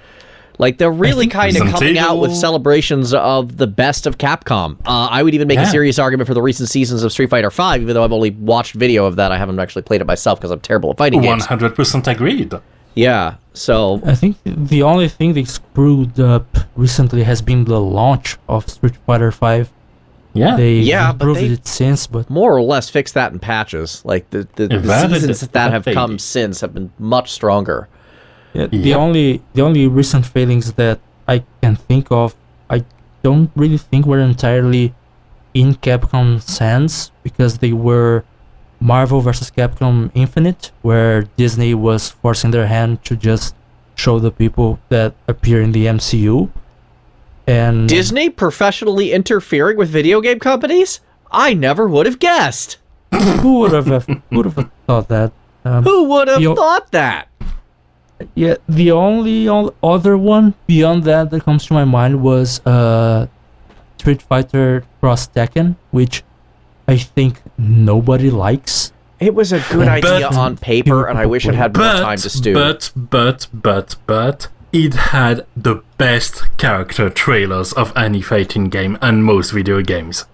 Like, they're really kind of coming out with celebrations of the best of Capcom. I would even make a serious argument for the recent seasons of Street Fighter V, even though I've only watched video of that. I haven't actually played it myself because I'm terrible at fighting games. 100% agreed. Yeah, so... I think the only thing they screwed up recently has been the launch of Street Fighter V. Yeah. They but improved they it since, but... more or less fixed that in patches. Like, the seasons that have come since have been much stronger. Yeah, the only recent failings that I can think of, I don't really think were entirely in Capcom's hands, because they were Marvel vs. Capcom Infinite, where Disney was forcing their hand to just show the people that appear in the MCU. And Disney professionally interfering with video game companies? I never would have guessed. who would have thought that? Who would have thought that? Yeah, the only other one beyond that comes to my mind was Street Fighter Cross Tekken, which I think nobody likes. It was a good idea on paper, and I wish it had more time to stew. But it had the best character trailers of any fighting game and most video games.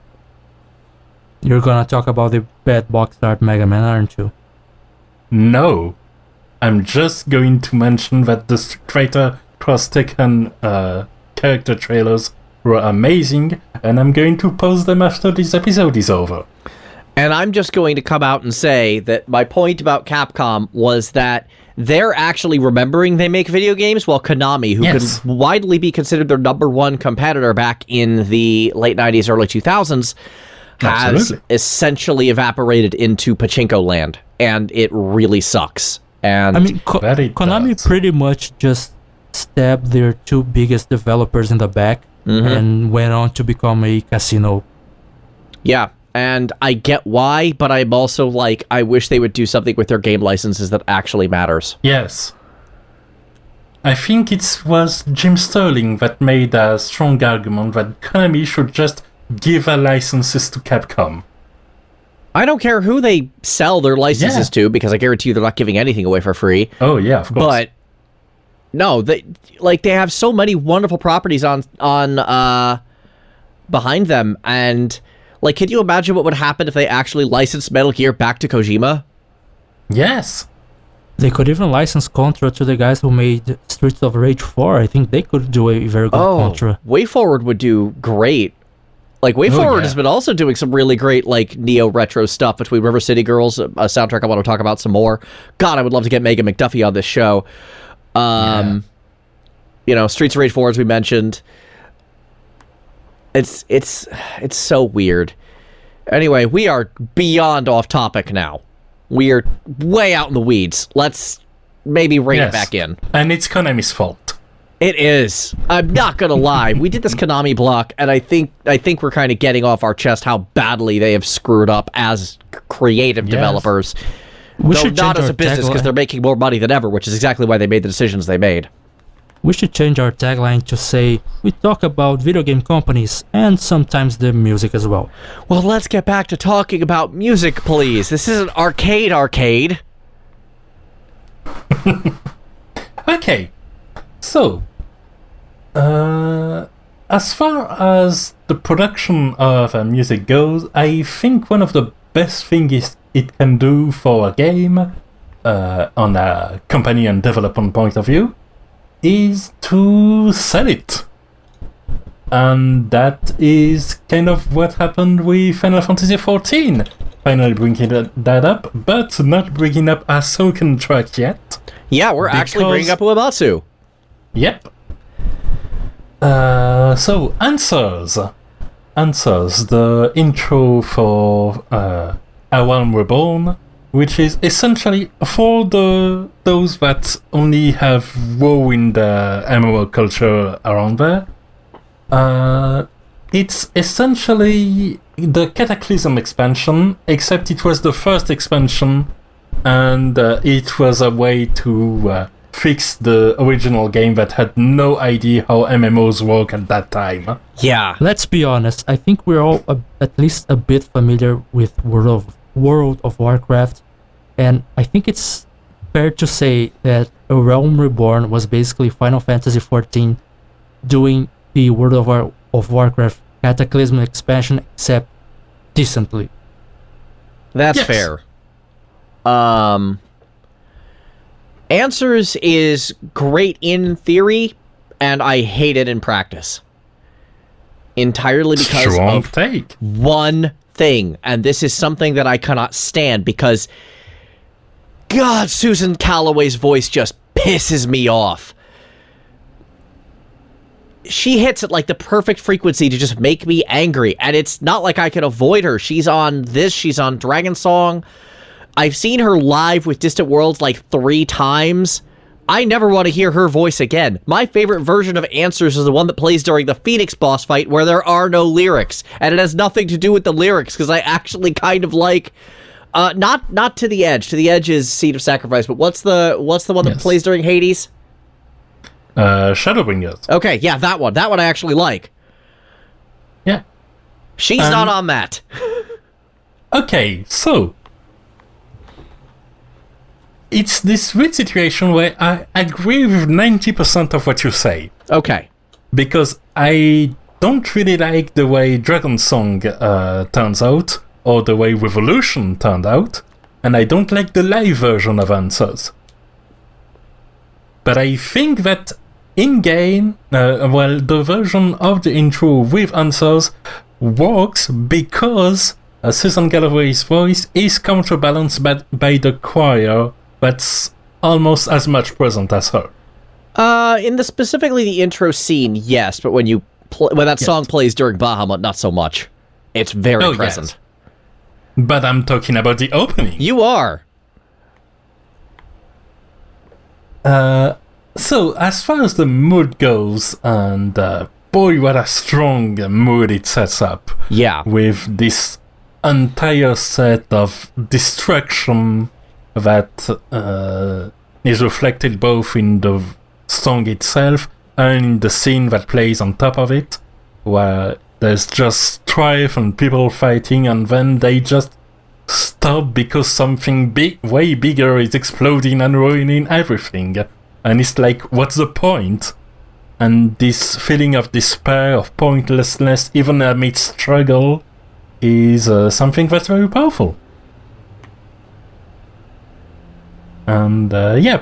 You're gonna talk about the bad box art Mega Man, aren't you? No. I'm just going to mention that the Street Fighter Cross Tekken character trailers were amazing, and I'm going to post them after this episode is over. And I'm just going to come out and say that my point about Capcom was that they're actually remembering they make video games, while Konami, who could widely be considered their number one competitor back in the late 90s, early 2000s, has essentially evaporated into pachinko land, and it really sucks. And I mean, Konami pretty much just stabbed their two biggest developers in the back and went on to become a casino. Yeah, and I get why, but I'm also like, I wish they would do something with their game licenses that actually matters. Yes. I think it was Jim Sterling that made a strong argument that Konami should just give their licenses to Capcom. I don't care who they sell their licenses to, because I guarantee you they're not giving anything away for free. Oh yeah, of course. But no, they have so many wonderful properties on behind them, and like, can you imagine what would happen if they actually licensed Metal Gear back to Kojima? Yes. They could even license Contra to the guys who made Streets of Rage 4. I think they could do a very good Contra. WayForward would do great. Like, WayForward has been also doing some really great, like, neo-retro stuff between River City Girls, a soundtrack I want to talk about some more. God, I would love to get Megan McDuffie on this show. You know, Streets of Rage 4, as we mentioned. It's so weird. Anyway, we are beyond off topic now. We are way out in the weeds. Let's maybe rein it back in. And it's Konami's fault. It is. I'm not gonna lie. We did this Konami block, and I think we're kind of getting off our chest how badly they have screwed up as creative developers. We Though should not change as our a business, because tagline. they're making more money than ever, which is exactly why they made the decisions they made. We should change our tagline to say, we talk about video game companies and sometimes the music as well. Well, let's get back to talking about music, please. This is an arcade. Okay. So, as far as the production of music goes, I think one of the best things it can do for a game, on a company and development point of view, is to sell it. And that is kind of what happened with Final Fantasy XIV. Finally bringing that up, but not bringing up a Soken track yet. Yeah, we're actually bringing up Uematsu. Yep. So, Answers, the intro for Awan Reborn, which is essentially for those that only have WoW in the MMO culture around there. It's essentially the Cataclysm expansion, except it was the first expansion, and it was a way to fix the original game that had no idea how MMOs work at that time. Yeah. Let's be honest, I think we're all at least a bit familiar with World of Warcraft, and I think it's fair to say that A Realm Reborn was basically Final Fantasy XIV doing the World of Warcraft Cataclysm expansion, except decently. That's fair. Answers is great in theory, and I hate it in practice. Entirely because of one thing, and this is something that I cannot stand, because God, Susan Calloway's voice just pisses me off. She hits at like the perfect frequency to just make me angry, and it's not like I can avoid her. She's on Dragon Song. I've seen her live with Distant Worlds like 3 times. I never want to hear her voice again. My favorite version of Answers is the one that plays during the Phoenix boss fight where there are no lyrics, and it has nothing to do with the lyrics, because I actually kind of like... not To the Edge. To the Edge is Seed of Sacrifice, but what's the one that plays during Hades? Shadowbringers. Okay, yeah, that one. That one I actually like. Yeah. She's not on that. Okay, so... It's this weird situation where I agree with 90% of what you say. Okay. Because I don't really like the way Dragon Song turns out, or the way Revolution turned out, and I don't like the live version of Answers. But I think that in-game, the version of the intro with Answers works because Susan Galloway's voice is counterbalanced by the choir that's almost as much present as her. Specifically the intro scene, yes, but when that song plays during Bahamut, not so much. It's very present. Yes. But I'm talking about the opening. You are. So, as far as the mood goes, and boy, what a strong mood it sets up. Yeah. With this entire set of destruction that is reflected both in the song itself and in the scene that plays on top of it, where there's just strife and people fighting, and then they just stop because something way bigger is exploding and ruining everything. And it's like, what's the point? And this feeling of despair, of pointlessness, even amidst struggle, is something that's very powerful. And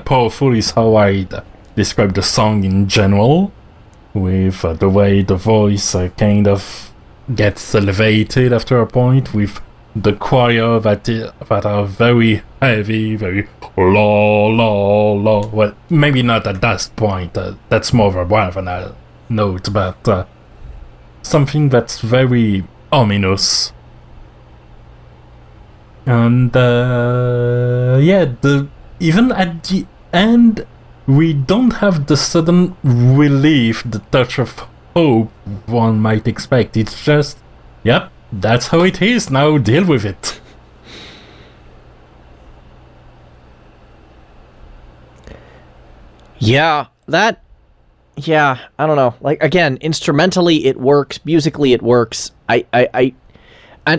powerful is how I describe the song in general, with the way the voice kind of gets elevated after a point, with the choir that are very heavy, very la la la. Well, maybe not at that point. That's more of a Ravana note, but something that's very ominous. And even at the end, we don't have the sudden relief, the touch of hope one might expect. It's just, yep, that's how it is, now deal with it. I don't know. Like, again, instrumentally it works, musically it works. And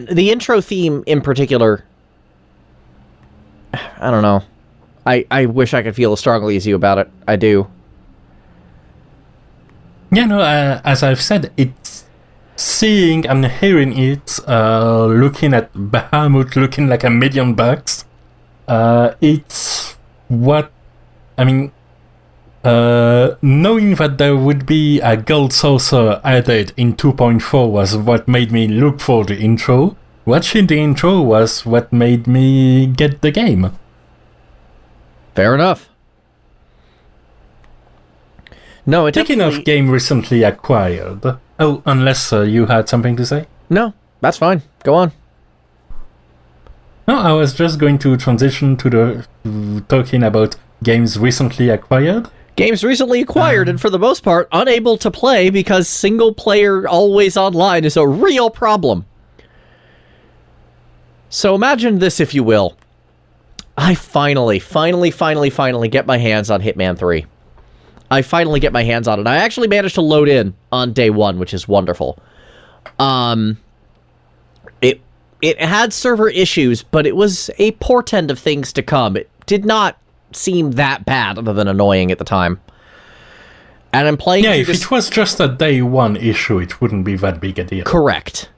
the intro theme in particular, I don't know. I wish I could feel as strongly as you about it. I do. Yeah, no, as I've said, it's seeing and hearing it, looking at Bahamut looking like $1 million, it's what, I mean, knowing that there would be a gold saucer added in 2.4 was what made me look for the intro. Watching the intro was what made me get the game. Fair enough. No, it Speaking of game recently acquired... Oh, unless you had something to say? No, that's fine. Go on. No, I was just going to transition to talking about games recently acquired. Games recently acquired, and for the most part, unable to play because single-player always online is a real problem. So imagine this, if you will. I finally get my hands on Hitman 3. I finally get my hands on it. I actually managed to load in on day one, which is wonderful. It had server issues, but it was a portent of things to come. It did not seem that bad, other than annoying at the time. And I'm playing... Yeah, if it was just a day one issue, it wouldn't be that big a deal. Correct.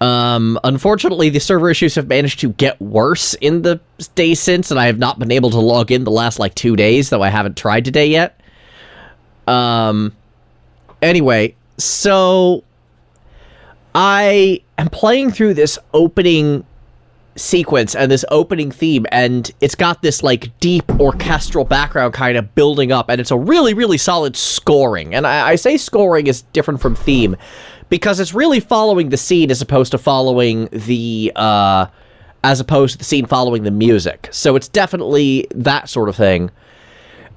Unfortunately, the server issues have managed to get worse in the days since, and I have not been able to log in the last, 2 days, though I haven't tried today yet. Anyway, so I am playing through this opening sequence and this opening theme, and it's got this, deep orchestral background kind of building up, and it's a really, really solid scoring. And I say scoring is different from theme, because it's really following the scene as opposed to following the scene following the music. So it's definitely that sort of thing.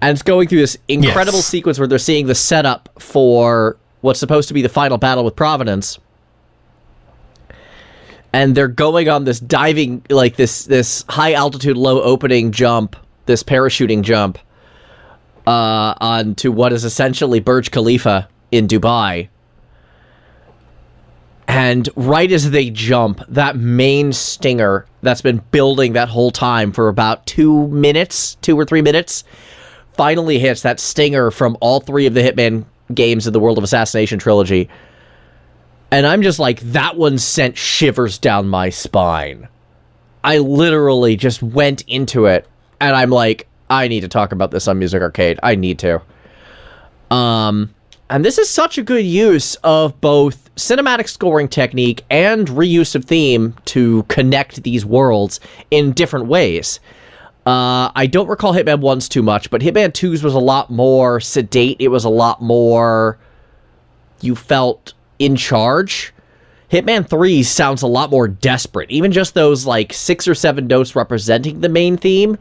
And it's going through this incredible sequence where they're seeing the setup for what's supposed to be the final battle with Providence. And they're going on this diving, like this high altitude, low opening jump, this parachuting jump, onto what is essentially Burj Khalifa in Dubai. And right as they jump, that main stinger that's been building that whole time for about 2 or 3 minutes, finally hits. That stinger from all 3 of the Hitman games in the World of Assassination trilogy. And I'm just like, that one sent shivers down my spine. I literally just went into it, and I'm like, I need to talk about this on Music Arcade. I need to. And this is such a good use of both cinematic scoring technique and reuse of theme to connect these worlds in different ways. I don't recall Hitman 1's too much, but Hitman 2's was a lot more sedate. It was a lot more... You felt in charge. Hitman 3 sounds a lot more desperate. Even just those, like, 6 or 7 notes representing the main theme,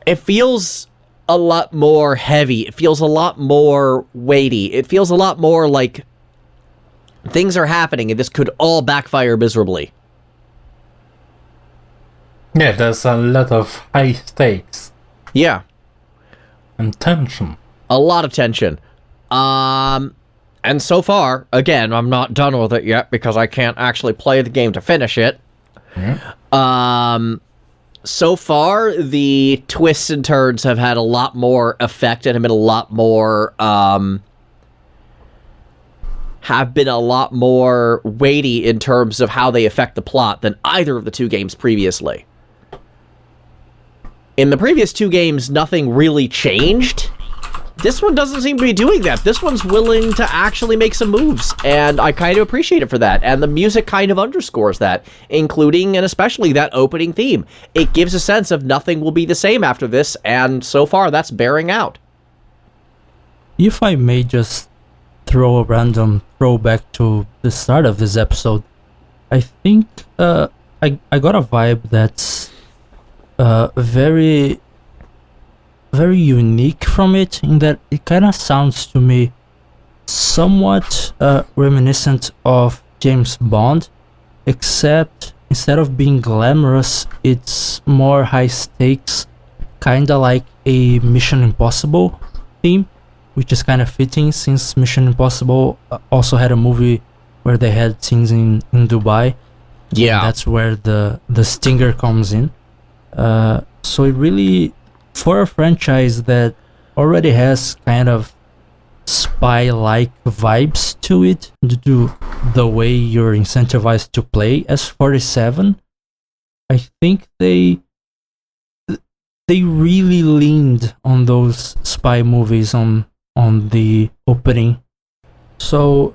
it feels a lot more heavy. It feels a lot more weighty. It feels a lot more like things are happening and this could all backfire miserably. Yeah, there's a lot of high stakes. Yeah. And tension. A lot of tension. And so far, again, I'm not done with it yet because I can't actually play the game to finish it. Yeah. So far, the twists and turns have had a lot more effect and have been a lot more weighty in terms of how they affect the plot than either of the 2 games previously. In the previous 2 games, nothing really changed. This one doesn't seem to be doing that. This one's willing to actually make some moves, and I kind of appreciate it for that. And the music kind of underscores that, including and especially that opening theme. It gives a sense of nothing will be the same after this, and so far that's bearing out. If I may just throw a random throwback to the start of this episode, I think I got a vibe that's very unique from it, in that it kind of sounds to me somewhat reminiscent of James Bond, except instead of being glamorous, it's more high stakes, kind of like a Mission Impossible theme, which is kind of fitting since Mission Impossible also had a movie where they had scenes in Dubai. Yeah, that's where the stinger comes in. So it really, for a franchise that already has kind of spy-like vibes to it, due to the way you're incentivized to play as 47, I think they really leaned on those spy movies on the opening. So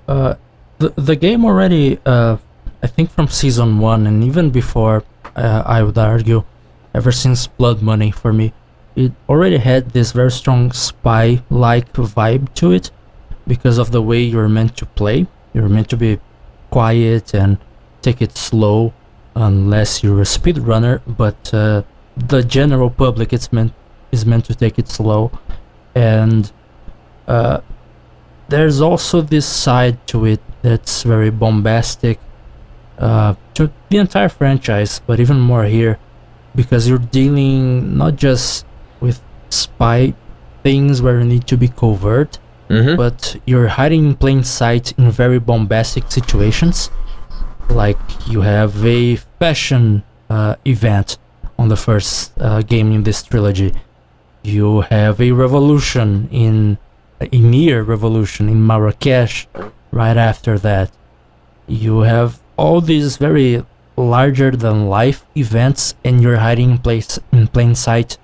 the game already, I think from season 1 and even before, I would argue, ever since Blood Money for me, it already had this very strong spy-like vibe to it because of the way you're meant to play. You're meant to be quiet and take it slow unless you're a speedrunner, but the general public is meant to take it slow. And there's also this side to it that's very bombastic to the entire franchise, but even more here, because you're dealing not just with spy things where you need to be covert, but you're hiding in plain sight in very bombastic situations. Like you have a fashion event on the first game in this trilogy. You have a revolution a near revolution in Marrakesh right after that. You have all these very larger than life events, and you're hiding in plain sight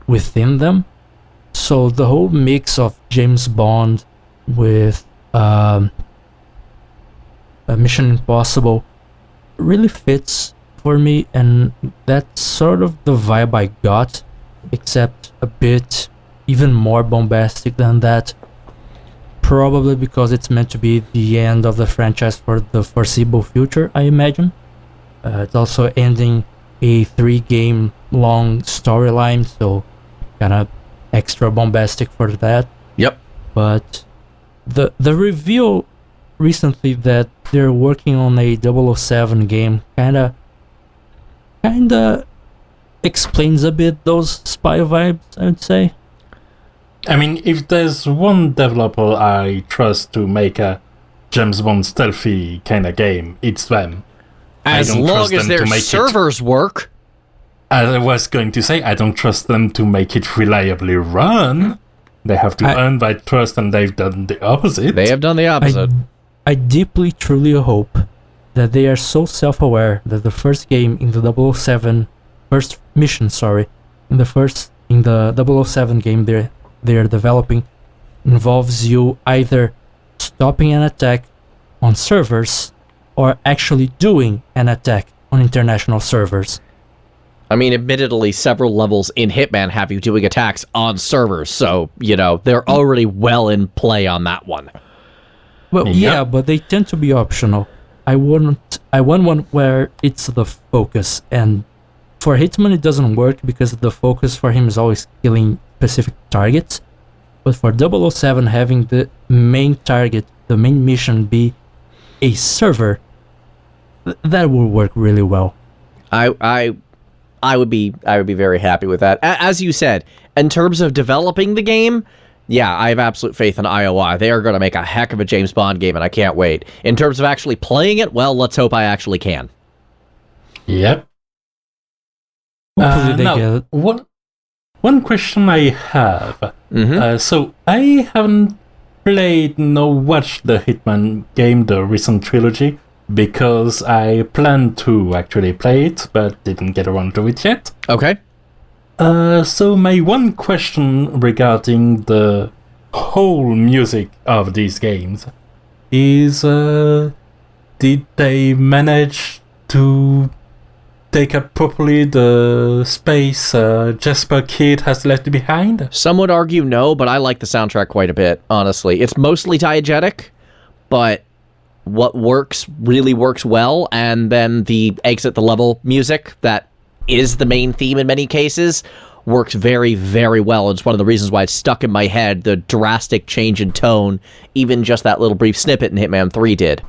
within them. So the whole mix of James Bond with Mission Impossible really fits for me, and that's sort of the vibe I got, except a bit even more bombastic than that, probably because it's meant to be the end of the franchise for the foreseeable future, I imagine. It's also ending a 3-game long storyline, so kind of extra bombastic for that. Yep. But the reveal recently that they're working on a 007 game kinda explains a bit those spy vibes, I would say. I mean, if there's one developer I trust to make a James Bond stealthy kind of game, it's them. As long as their servers work. I was going to say, I don't trust them to make it reliably run. They have to earn that trust, and they've done the opposite. They have done the opposite. I deeply, truly hope that they are so self-aware that the first game in the 007... First mission, in the 007 game they're developing involves you either stopping an attack on servers or actually doing an attack on international servers. I mean, admittedly, several levels in Hitman have you doing attacks on servers, so, they're already well in play on that one. Well, yeah, but they tend to be optional. I want one where it's the focus, and for Hitman it doesn't work because the focus for him is always killing specific targets. But for 007 having the main target, the main mission be a server, that will work really well. I would be very happy with that. As you said, in terms of developing the game, yeah, I have absolute faith in IOI. They are going to make a heck of a James Bond game, and I can't wait. In terms of actually playing it, well, let's hope I actually can. Yep. Hopefully they now, get it. One question I have. Mm-hmm. So I haven't played nor watched the Hitman game, the recent trilogy, because I planned to actually play it, but didn't get around to it yet. Okay. So my one question regarding the whole music of these games is, did they manage to take up properly the space Jesper Kid has left behind? Some would argue no, but I like the soundtrack quite a bit, honestly. It's mostly diegetic, but what really works well, and then the exit the level music that is the main theme in many cases works very, very well. It's one of the reasons why it's stuck in my head, the drastic change in tone, even just that little brief snippet in Hitman 3 did.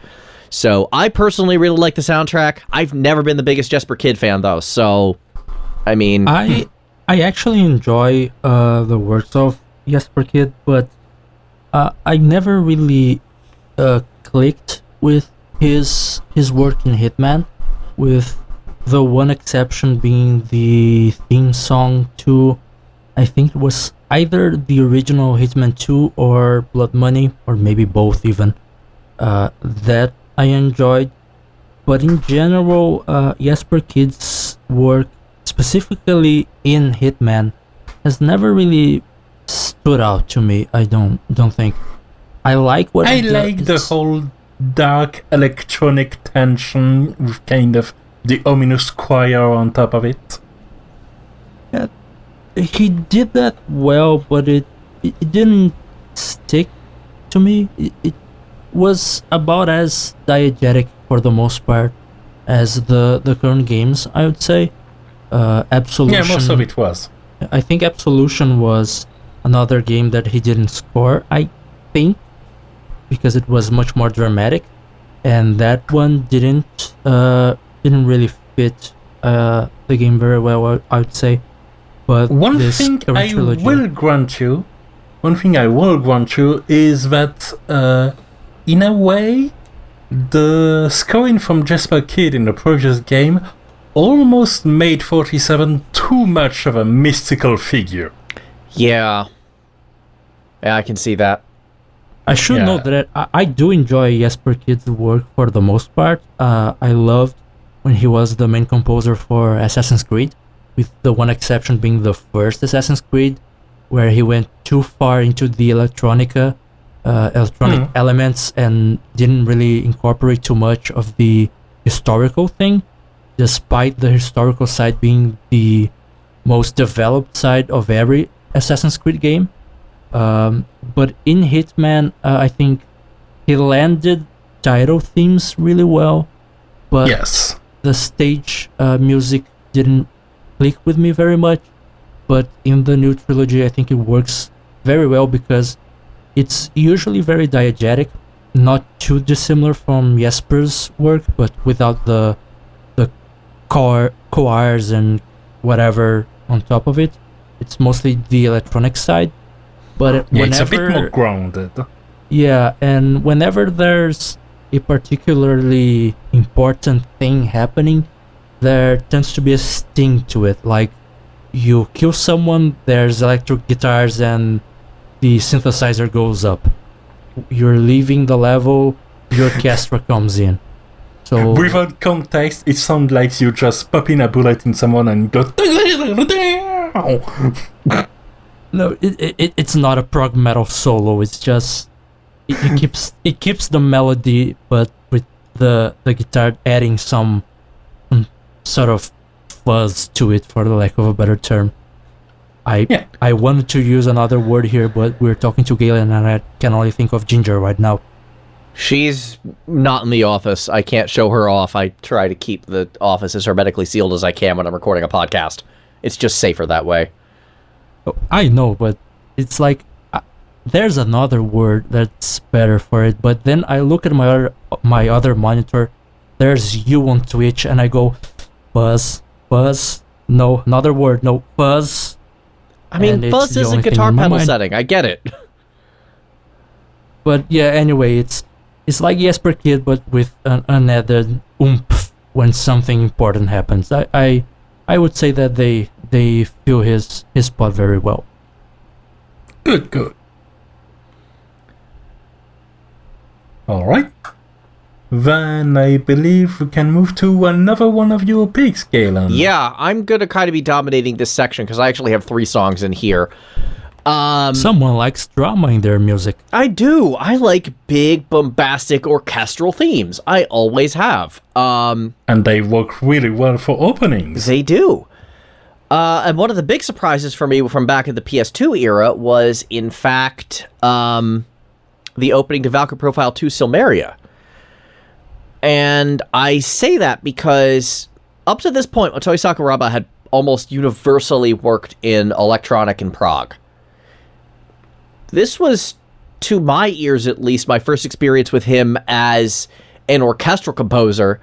So I personally really like the soundtrack. I've never been the biggest Jesper Kid fan, though, so I mean... I actually enjoy the works of Jesper Kid, but I never really clicked with his work in Hitman, with the one exception being the theme song to, I think it was either the original Hitman 2 or Blood Money, or maybe both even, that I enjoyed. But in general, Jesper Kid's work, specifically in Hitman, has never really stood out to me. I don't think. I like what I like the whole dark electronic tension with kind of the ominous choir on top of it. Yeah, he did that well, but it didn't stick to me. It was about as diegetic for the most part as the current games, I would say. Absolution. Yeah, most of it was. I think Absolution was another game that he didn't score, I think, because it was much more dramatic, and that one didn't really fit the game very well, I would say. But one thing I will grant you is that in a way, the scoring from Jesper Kid in the previous game almost made 47 too much of a mystical figure. Yeah, I can see that. I should note that I do enjoy Jesper Kid's work for the most part. I loved when he was the main composer for Assassin's Creed, with the one exception being the first Assassin's Creed, where he went too far into the electronic elements and didn't really incorporate too much of the historical thing, despite the historical side being the most developed side of every Assassin's Creed game. But in Hitman, I think he landed title themes really well, but the stage music didn't click with me very much. but in the new trilogy, I think it works very well because it's usually very diegetic, not too dissimilar from Jesper's work, but without the choirs and whatever on top of it. It's mostly the electronic side, but yeah, it's a bit more grounded. Yeah, and whenever there's a particularly important thing happening, there tends to be a sting to it. Like, you kill someone, there's electric guitars and the synthesizer goes up. You're leaving the level, the orchestra comes in. So without context, it sounds like you just pop in a bullet in someone and go. No, it's not a prog metal solo. It's just it keeps the melody, but with the guitar adding some sort of fuzz to it, for the lack of a better term. I wanted to use another word here, but we're talking to Galen, and I can only think of Ginger right now. She's not in the office. I can't show her off. I try to keep the office as hermetically sealed as I can when I'm recording a podcast. It's just safer that way. Oh, I know, but it's like there's another word that's better for it. But then I look at my other monitor. There's you on Twitch, and I go buzz. No, another word. No, buzz. I mean, buzz is a guitar pedal setting. I get it. But yeah, anyway, it's like Jesper Kid, but with an added oomph when something important happens. I would say that they fill his spot very well. Good. All right. Then I believe we can move to another one of your picks, Galen. Yeah, I'm going to kind of be dominating this section because I actually have 3 songs in here. Someone likes drama in their music. I do. I like big, bombastic, orchestral themes. I always have. And they work really well for openings. They do. And one of the big surprises for me from back in the PS2 era was, in fact, the opening to Valkyrie Profile 2 Silmeria. And I say that because up to this point, Motoi Sakuraba had almost universally worked in electronic and prog. This was, to my ears at least, my first experience with him as an orchestral composer.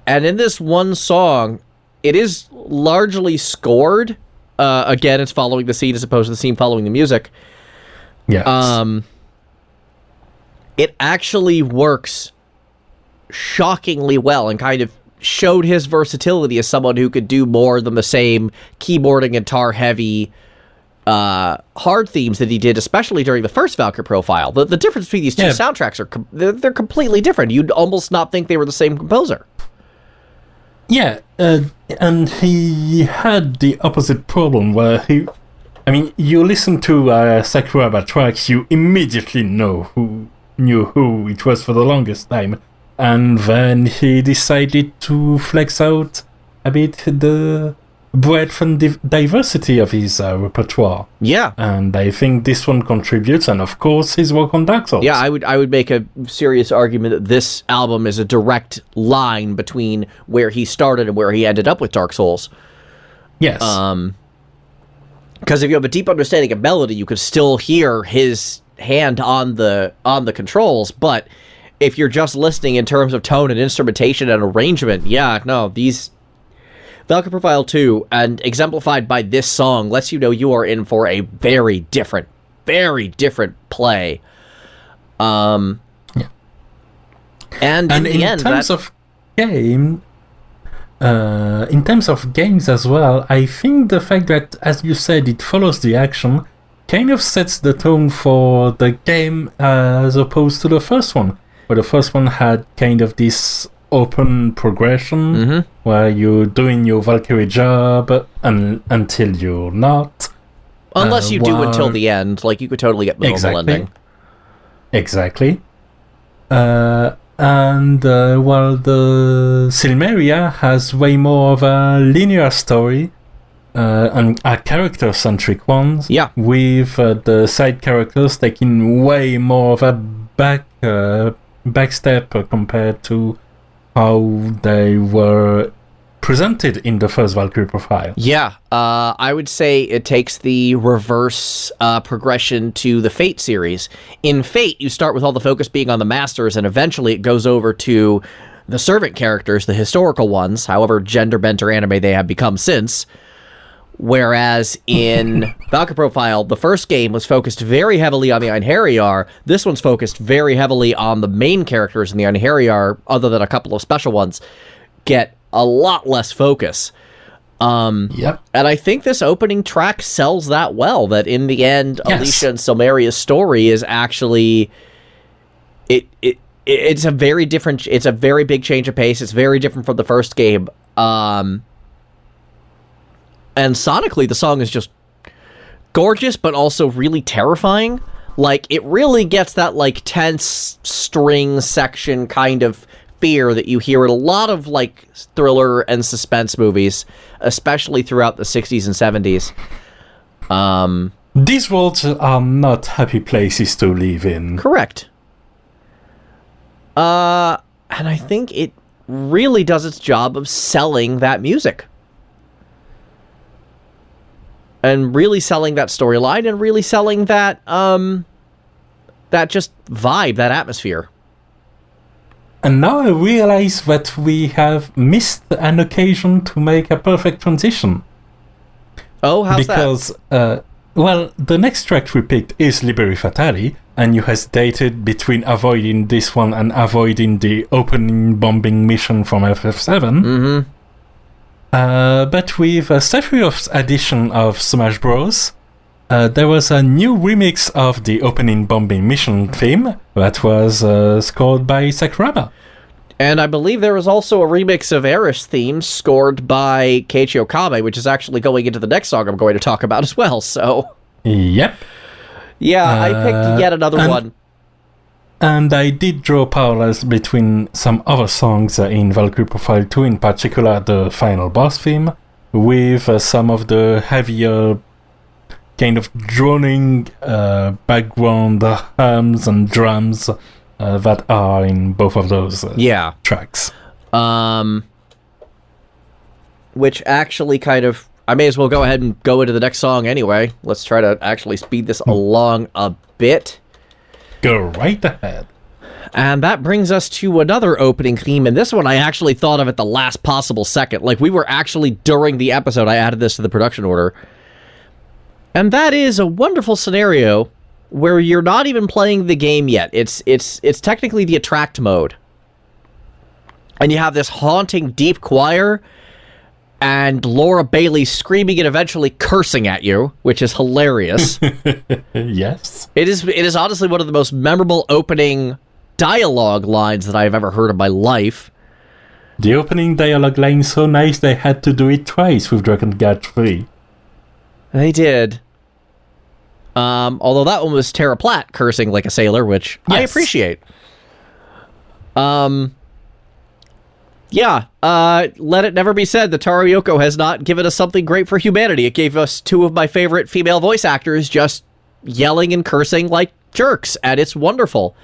And in this one song, it is largely scored. Again, it's following the scene as opposed to the scene following the music. Yes. It actually works shockingly well and kind of showed his versatility as someone who could do more than the same keyboard and guitar heavy hard themes that he did, especially during the first Valkyrie Profile. The difference between these two soundtracks they're completely different. You'd almost not think they were the same composer. Yeah, and he had the opposite problem where you listen to Sakuraba tracks, you immediately knew who it was for the longest time. And then he decided to flex out a bit the breadth and diversity of his repertoire. Yeah. And I think this one contributes, and of course his work on Dark Souls. Yeah, I would make a serious argument that this album is a direct line between where he started and where he ended up with Dark Souls. Yes. Because if you have a deep understanding of melody, you could still hear his hand on the controls, but if you're just listening in terms of tone and instrumentation and arrangement, these Valkyrie Profile 2, and exemplified by this song, lets you know you are in for a very different play. And in the end, in terms of games as well, I think the fact that, as you said, it follows the action kind of sets the tone for the game as opposed to the first one, where the first one had kind of this open progression where you're doing your Valkyrie job until you're not. Unless you do until the end, like you could totally get the normal ending. Exactly. And while the Silmeria has way more of a linear story and a character-centric one, with the side characters taking way more of a backstep compared to how they were presented in the first Valkyrie profile. Yeah, I would say it takes the reverse progression to the Fate series. In Fate, you start with all the focus being on the Masters, and eventually it goes over to the servant characters, the historical ones, however gender-bent or anime they have become since. Whereas in Valkyrie Profile, the first game was focused very heavily on the Einherjar. This one's focused very heavily on the main characters, and the Einherjar, other than a couple of special ones, get a lot less focus. Yep. And I think this opening track sells that well, that in the end, Yes. Alicia and Silmeria's story is actually... It's a very different... It's a very big change of pace. It's very different from the first game. And sonically, the song is just gorgeous, but also really terrifying. Like, it really gets that, like, tense string section kind of fear that you hear in a lot of, like, thriller and suspense movies, especially throughout the 60s and 70s. These worlds are not happy places to live in. Correct. And I think it really does its job of selling that music. And really selling that storyline, and really selling that, that just vibe, that atmosphere. And now I realize that we have missed an occasion to make a perfect transition. Oh, how's because, well, the next track we picked is Liberi Fatali, and you hesitated between avoiding this one and avoiding the opening bombing mission from FF7. Mm-hmm. But with Sephiroth's edition of Smash Bros., there was a new remix of the opening bombing mission theme that was scored by Sakuraba. And I believe there was also a remix of Eris theme scored by Keiichi Okabe, which is actually going into the next song I'm going to talk about as well, so... Yep. Yeah, I picked yet another one. And I did draw parallels between some other songs in Valkyrie Profile 2, in particular the final boss theme, with some of the heavier kind of droning background hums and drums that are in both of those tracks. Which actually kind of... I may as well go ahead and go into the next song anyway. Let's try to actually speed this along a bit. Go right ahead. And that brings us to another opening theme, and this one I actually thought of at the last possible second. Like, we were actually, during the episode, I added this to the production order. And that is a wonderful scenario where you're not even playing the game yet. It's technically the attract mode. And you have this haunting deep choir, and Laura Bailey screaming and eventually cursing at you, which is hilarious. Yes. It is honestly one of the most memorable opening dialogue lines that I've ever heard in my life. The opening dialogue line so nice they had to do it twice with Dragon Guard 3. They did. Although that one was Tara Platt cursing like a sailor, which I appreciate. Yeah, let it never be said that Taro Yoko has not given us something great for humanity. It gave us two of my favorite female voice actors just yelling and cursing like jerks, and it's wonderful.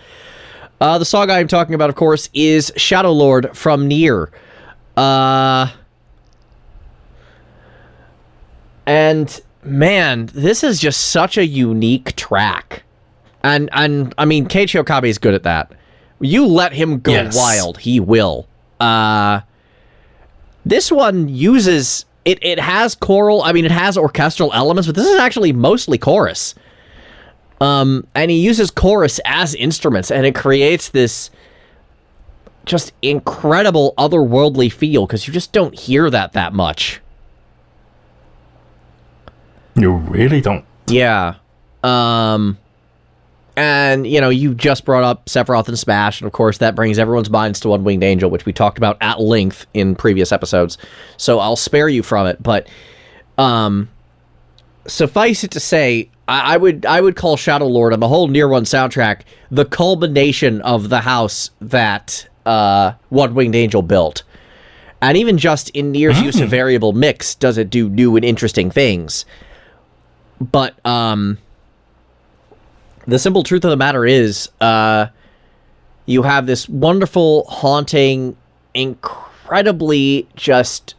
The song I'm talking about, of course, is Shadow Lord from Nier. And, man, this is just such a unique track. And I mean, Keiichi Okabe is good at that. You let him go wild, he will. This one uses... It has choral... I mean, it has orchestral elements, but this is actually mostly chorus. And he uses chorus as instruments, and it creates this just incredible otherworldly feel, because you just don't hear that much. You really don't. Yeah. And, you know, you just brought up Sephiroth and Smash, and of course that brings everyone's minds to One Winged Angel, which we talked about at length in previous episodes, so I'll spare you from it, but suffice it to say, I would call Shadow Lord and the whole Nier 1 soundtrack the culmination of the house that One Winged Angel built. And even just in Nier's use of variable mix does it do new and interesting things. But the simple truth of the matter is, you have this wonderful, haunting, incredibly just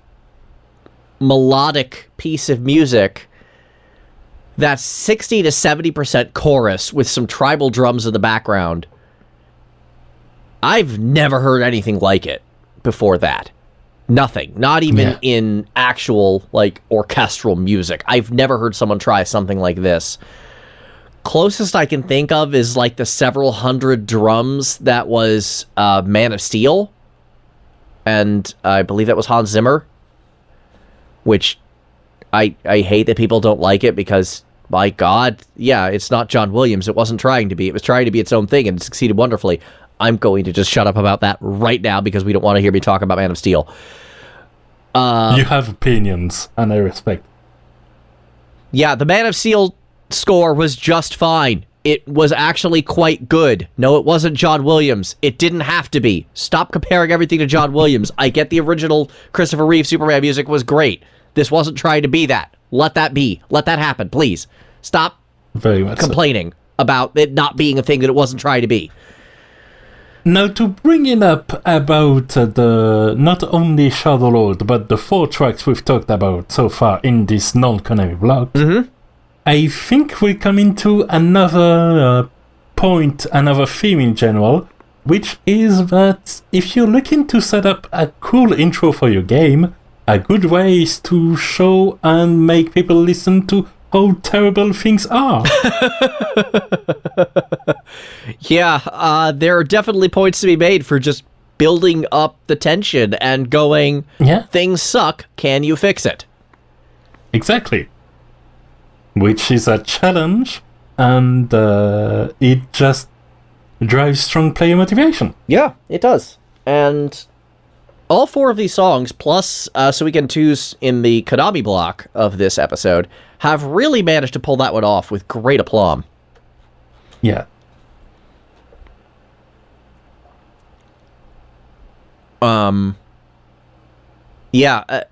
melodic piece of music that's 60 to 70% chorus with some tribal drums in the background. I've never heard anything like it before that. Nothing. Not even in actual, like, orchestral music. I've never heard someone try something like this. Closest I can think of is, like, the several hundred drums that was Man of Steel. And I believe that was Hans Zimmer. Which I hate that people don't like it because, my God, yeah, it's not John Williams. It wasn't trying to be. It was trying to be its own thing, and it succeeded wonderfully. I'm going to just shut up about that right now because we don't want to hear me talk about Man of Steel. You have opinions, and I respect. Yeah, the Man of Steel score was just fine. It was actually quite good. No, it wasn't John Williams. It didn't have to be. Stop comparing everything to John Williams. I get the original Christopher Reeve Superman music was great. This wasn't trying to be that. Let that be. Let that happen, please. Stop complaining about it not being a thing that it wasn't trying to be. Now, to bring it up about the not only Shadow Lord, but the 4 tracks we've talked about so far in this non-Konami blog, I think we come into another point, another theme in general, which is that if you're looking to set up a cool intro for your game, a good way is to show and make people listen to how terrible things are. Yeah, there are definitely points to be made for just building up the tension and going, things suck, can you fix it? Exactly. Which is a challenge, and it just drives strong player motivation. Yeah, it does. And all 4 of these songs, plus Suikoden 2's in the Konami block of this episode, have really managed to pull that one off with great aplomb. Yeah.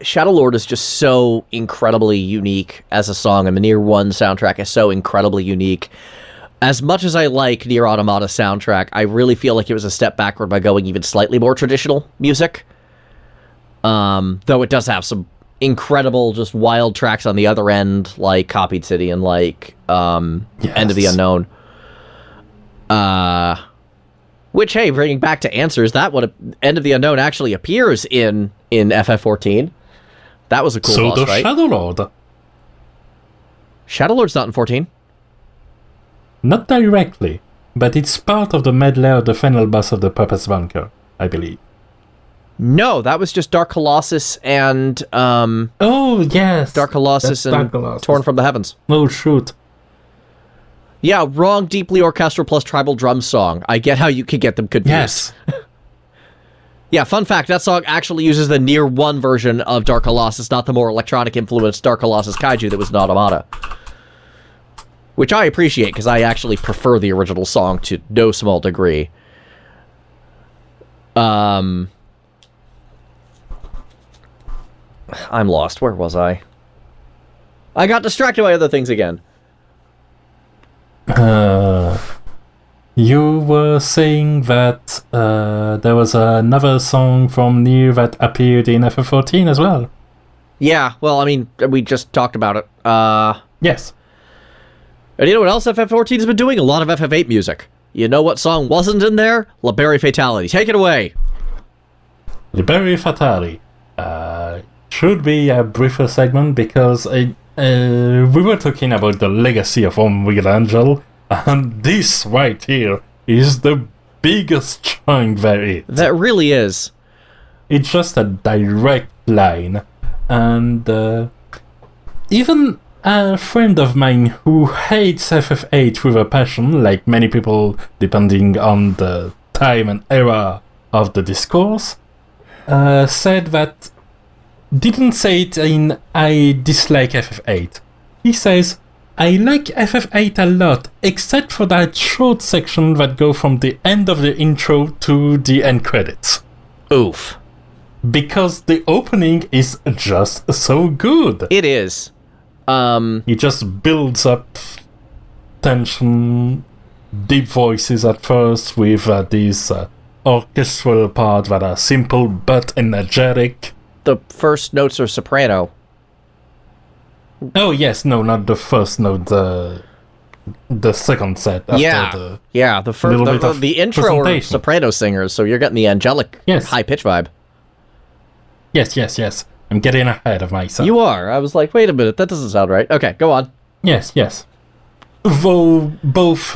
Shadow Lord is just so incredibly unique as a song, and the Nier 1 soundtrack is so incredibly unique. As much as I like Nier Automata's soundtrack, I really feel like it was a step backward by going even slightly more traditional music. Though it does have some incredible, just wild tracks on the other end, like Copied City and like End of the Unknown. Which, hey, bringing back to Answers, that one, End of the Unknown actually appears in FF14. That was a cool boss fight. So does Shadow Lord. Shadow Lord's not in 14. Not directly, but it's part of the medley of the final boss of the Puppet's Bunker, I believe. No, that was just Dark Colossus and oh yes, Dark Colossus and Dark Colossus. Torn from the Heavens. Oh shoot. Yeah, wrong deeply orchestral plus tribal drum song. I get how you could get them confused. Yes. Yeah, fun fact, that song actually uses the Nier 1 version of Dark Colossus, not the more electronic influenced Dark Colossus Kaiju that was in Automata. Which I appreciate, because I actually prefer the original song to no small degree. I'm lost. Where was I? I got distracted by other things again. You were saying that there was another song from Nier that appeared in FF14 as well. Yeah, well, I mean, we just talked about it. Yes. And you know what else FF14 has been doing? A lot of FF8 music. You know what song wasn't in there? Liberi Fatality. Take it away. Liberi Fatali. Should be a briefer segment because we were talking about the legacy of Unreal Angel, and this right here is the biggest chunk there is. That really is. It's just a direct line, and even a friend of mine who hates FF8 with a passion, like many people depending on the time and era of the discourse, said that, didn't say it in I dislike FF8. He says, I like FF8 a lot, except for that short section that go from the end of the intro to the end credits. Oof. Because the opening is just so good. It is. It just builds up tension, deep voices at first with these orchestral parts that are simple but energetic. The first notes are soprano. Oh yes, no, not the first note, the second set. After the intro are soprano singers, so you're getting the angelic, high pitch vibe. Yes. I'm getting ahead of myself. You are. I was like, wait a minute, that doesn't sound right. Okay, go on. Yes. Though both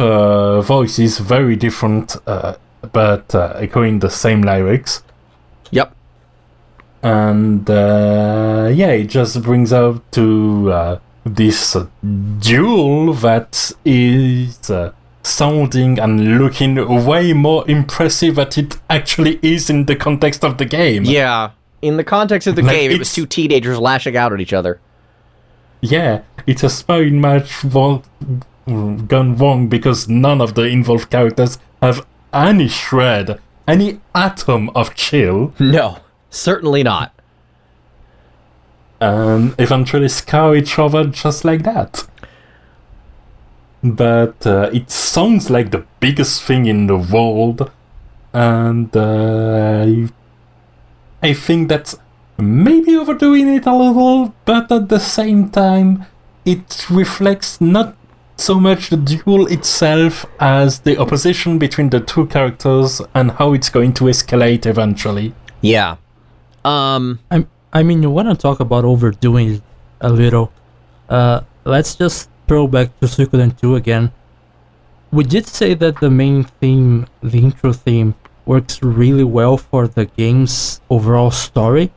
voices very different, but echoing the same lyrics. Yep. And it just brings out to this duel that is sounding and looking way more impressive than it actually is in the context of the game. Yeah, in the context of the game, it was two teenagers lashing out at each other. Yeah, it's a sparring match gone wrong because none of the involved characters have any shred, any atom of chill. No, certainly not. And eventually scar each other just like that. But it sounds like the biggest thing in the world, and I think that's maybe overdoing it a little, but at the same time, it reflects not so much the duel itself as the opposition between the two characters and how it's going to escalate eventually. Yeah. I mean, you want to talk about overdoing it a little. Let's just throw back to Suikoden 2 again. We did say that the main theme, the intro theme, works really well for the game's overall story.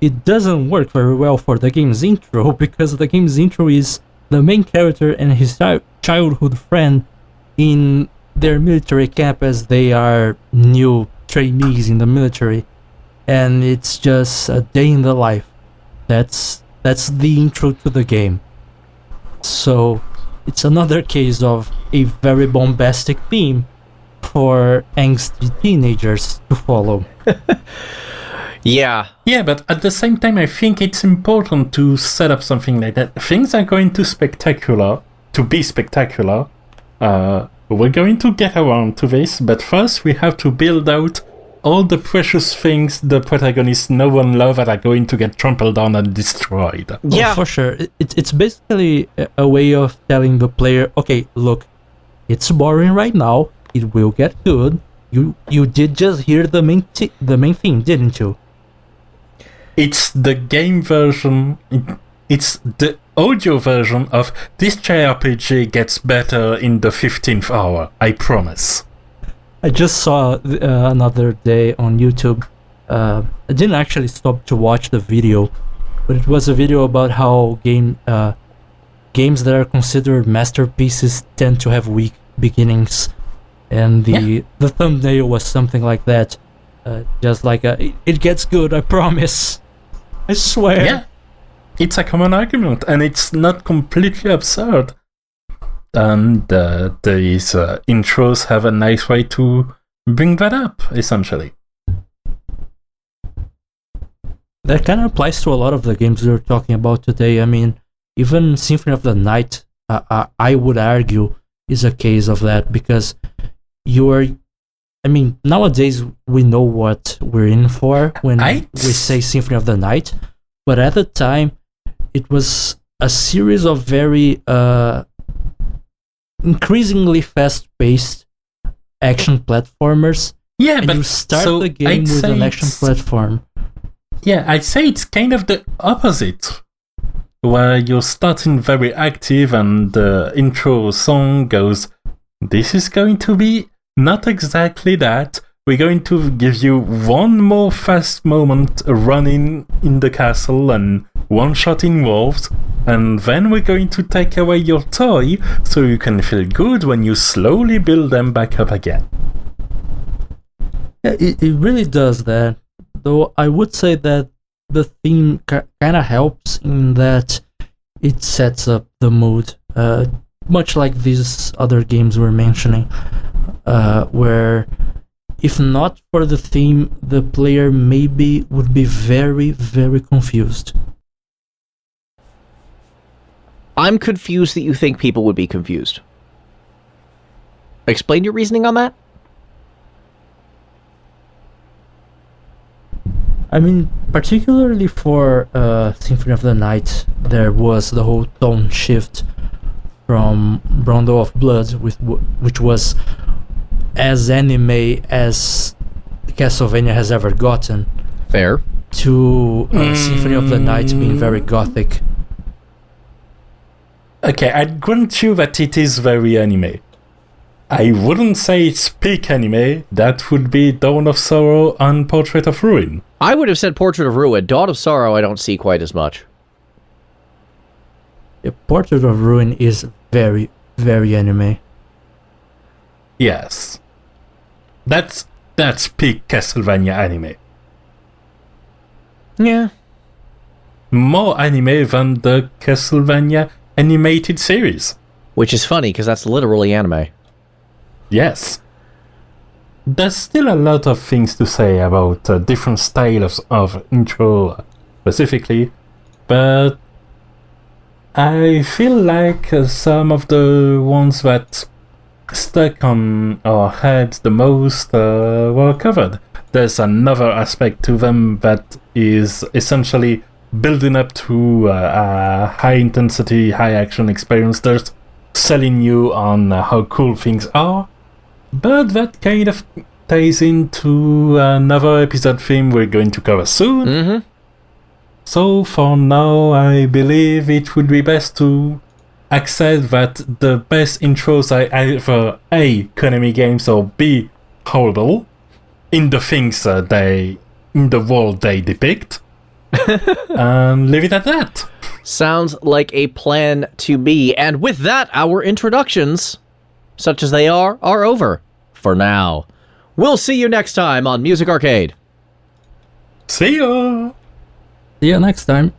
It doesn't work very well for the game's intro, because the game's intro is the main character and his childhood friend in their military camp as they are new trainees in the military. And it's just a day in the life. That's the intro to the game. So it's another case of a very bombastic theme for angsty teenagers to follow. Yeah, but at the same time, I think it's important to set up something like that. Things are going to be spectacular. We're going to get around to this, but first we have to build out all the precious things the protagonists know and love that are going to get trampled down and destroyed. Yeah, for sure. It's basically a way of telling the player, okay, look, it's boring right now. It will get good. You did just hear the main theme, didn't you? It's the game version. It's the audio version of this JRPG gets better in the 15th hour. I promise. I just saw another day on YouTube. I didn't actually stop to watch the video, but it was a video about how games that are considered masterpieces tend to have weak beginnings, and the thumbnail was something like that, just like it gets good, I promise, I swear. Yeah, it's a common argument, and it's not completely absurd. And these intros have a nice way to bring that up, essentially. That kind of applies to a lot of the games we were talking about today. I mean, even Symphony of the Night, I would argue, is a case of that, because nowadays we know what we're in for when we say Symphony of the Night, but at the time, it was a series of very increasingly fast-paced action platformers. Yeah, and but you start the game with an action platform. Yeah, I'd say it's kind of the opposite, where you're starting very active and the intro song goes, this is going to be not exactly that. We're going to give you one more fast moment running in the castle and one-shotting wolves, and then we're going to take away your toy so you can feel good when you slowly build them back up again. Yeah, it really does that. Though I would say that the theme kind of helps in that it sets up the mood, much like these other games we're mentioning, where if not for the theme, the player maybe would be very, very confused. I'm confused that you think people would be confused. Explain your reasoning on that? I mean, particularly for Symphony of the Night, there was the whole tone shift from Rondo of Blood, which was as anime as Castlevania has ever gotten. Fair. To Symphony of the Night being very gothic. Okay, I'd grant you that it is very anime. I wouldn't say it's peak anime. That would be Dawn of Sorrow and Portrait of Ruin. I would have said Portrait of Ruin. Dawn of Sorrow I don't see quite as much. The Portrait of Ruin is very, very anime. Yes. That's peak Castlevania anime. Yeah. More anime than the Castlevania animated series. Which is funny, because that's literally anime. Yes. There's still a lot of things to say about different styles of intro specifically, but I feel like some of the ones that stuck on our heads the most were covered. There's another aspect to them that is essentially building up to a high-intensity, high-action experience. There's selling you on how cool things are, but that kind of ties into another episode theme we're going to cover soon. Mm-hmm. So for now, I believe it would be best to accept that the best intros are either A, Konami games, or B, horrible in the things in the world they depict. And leave it at that. Sounds like a plan to me. And with that, our introductions, such as they are over for now. We'll see you next time on Music Arcade. See ya! See you next time.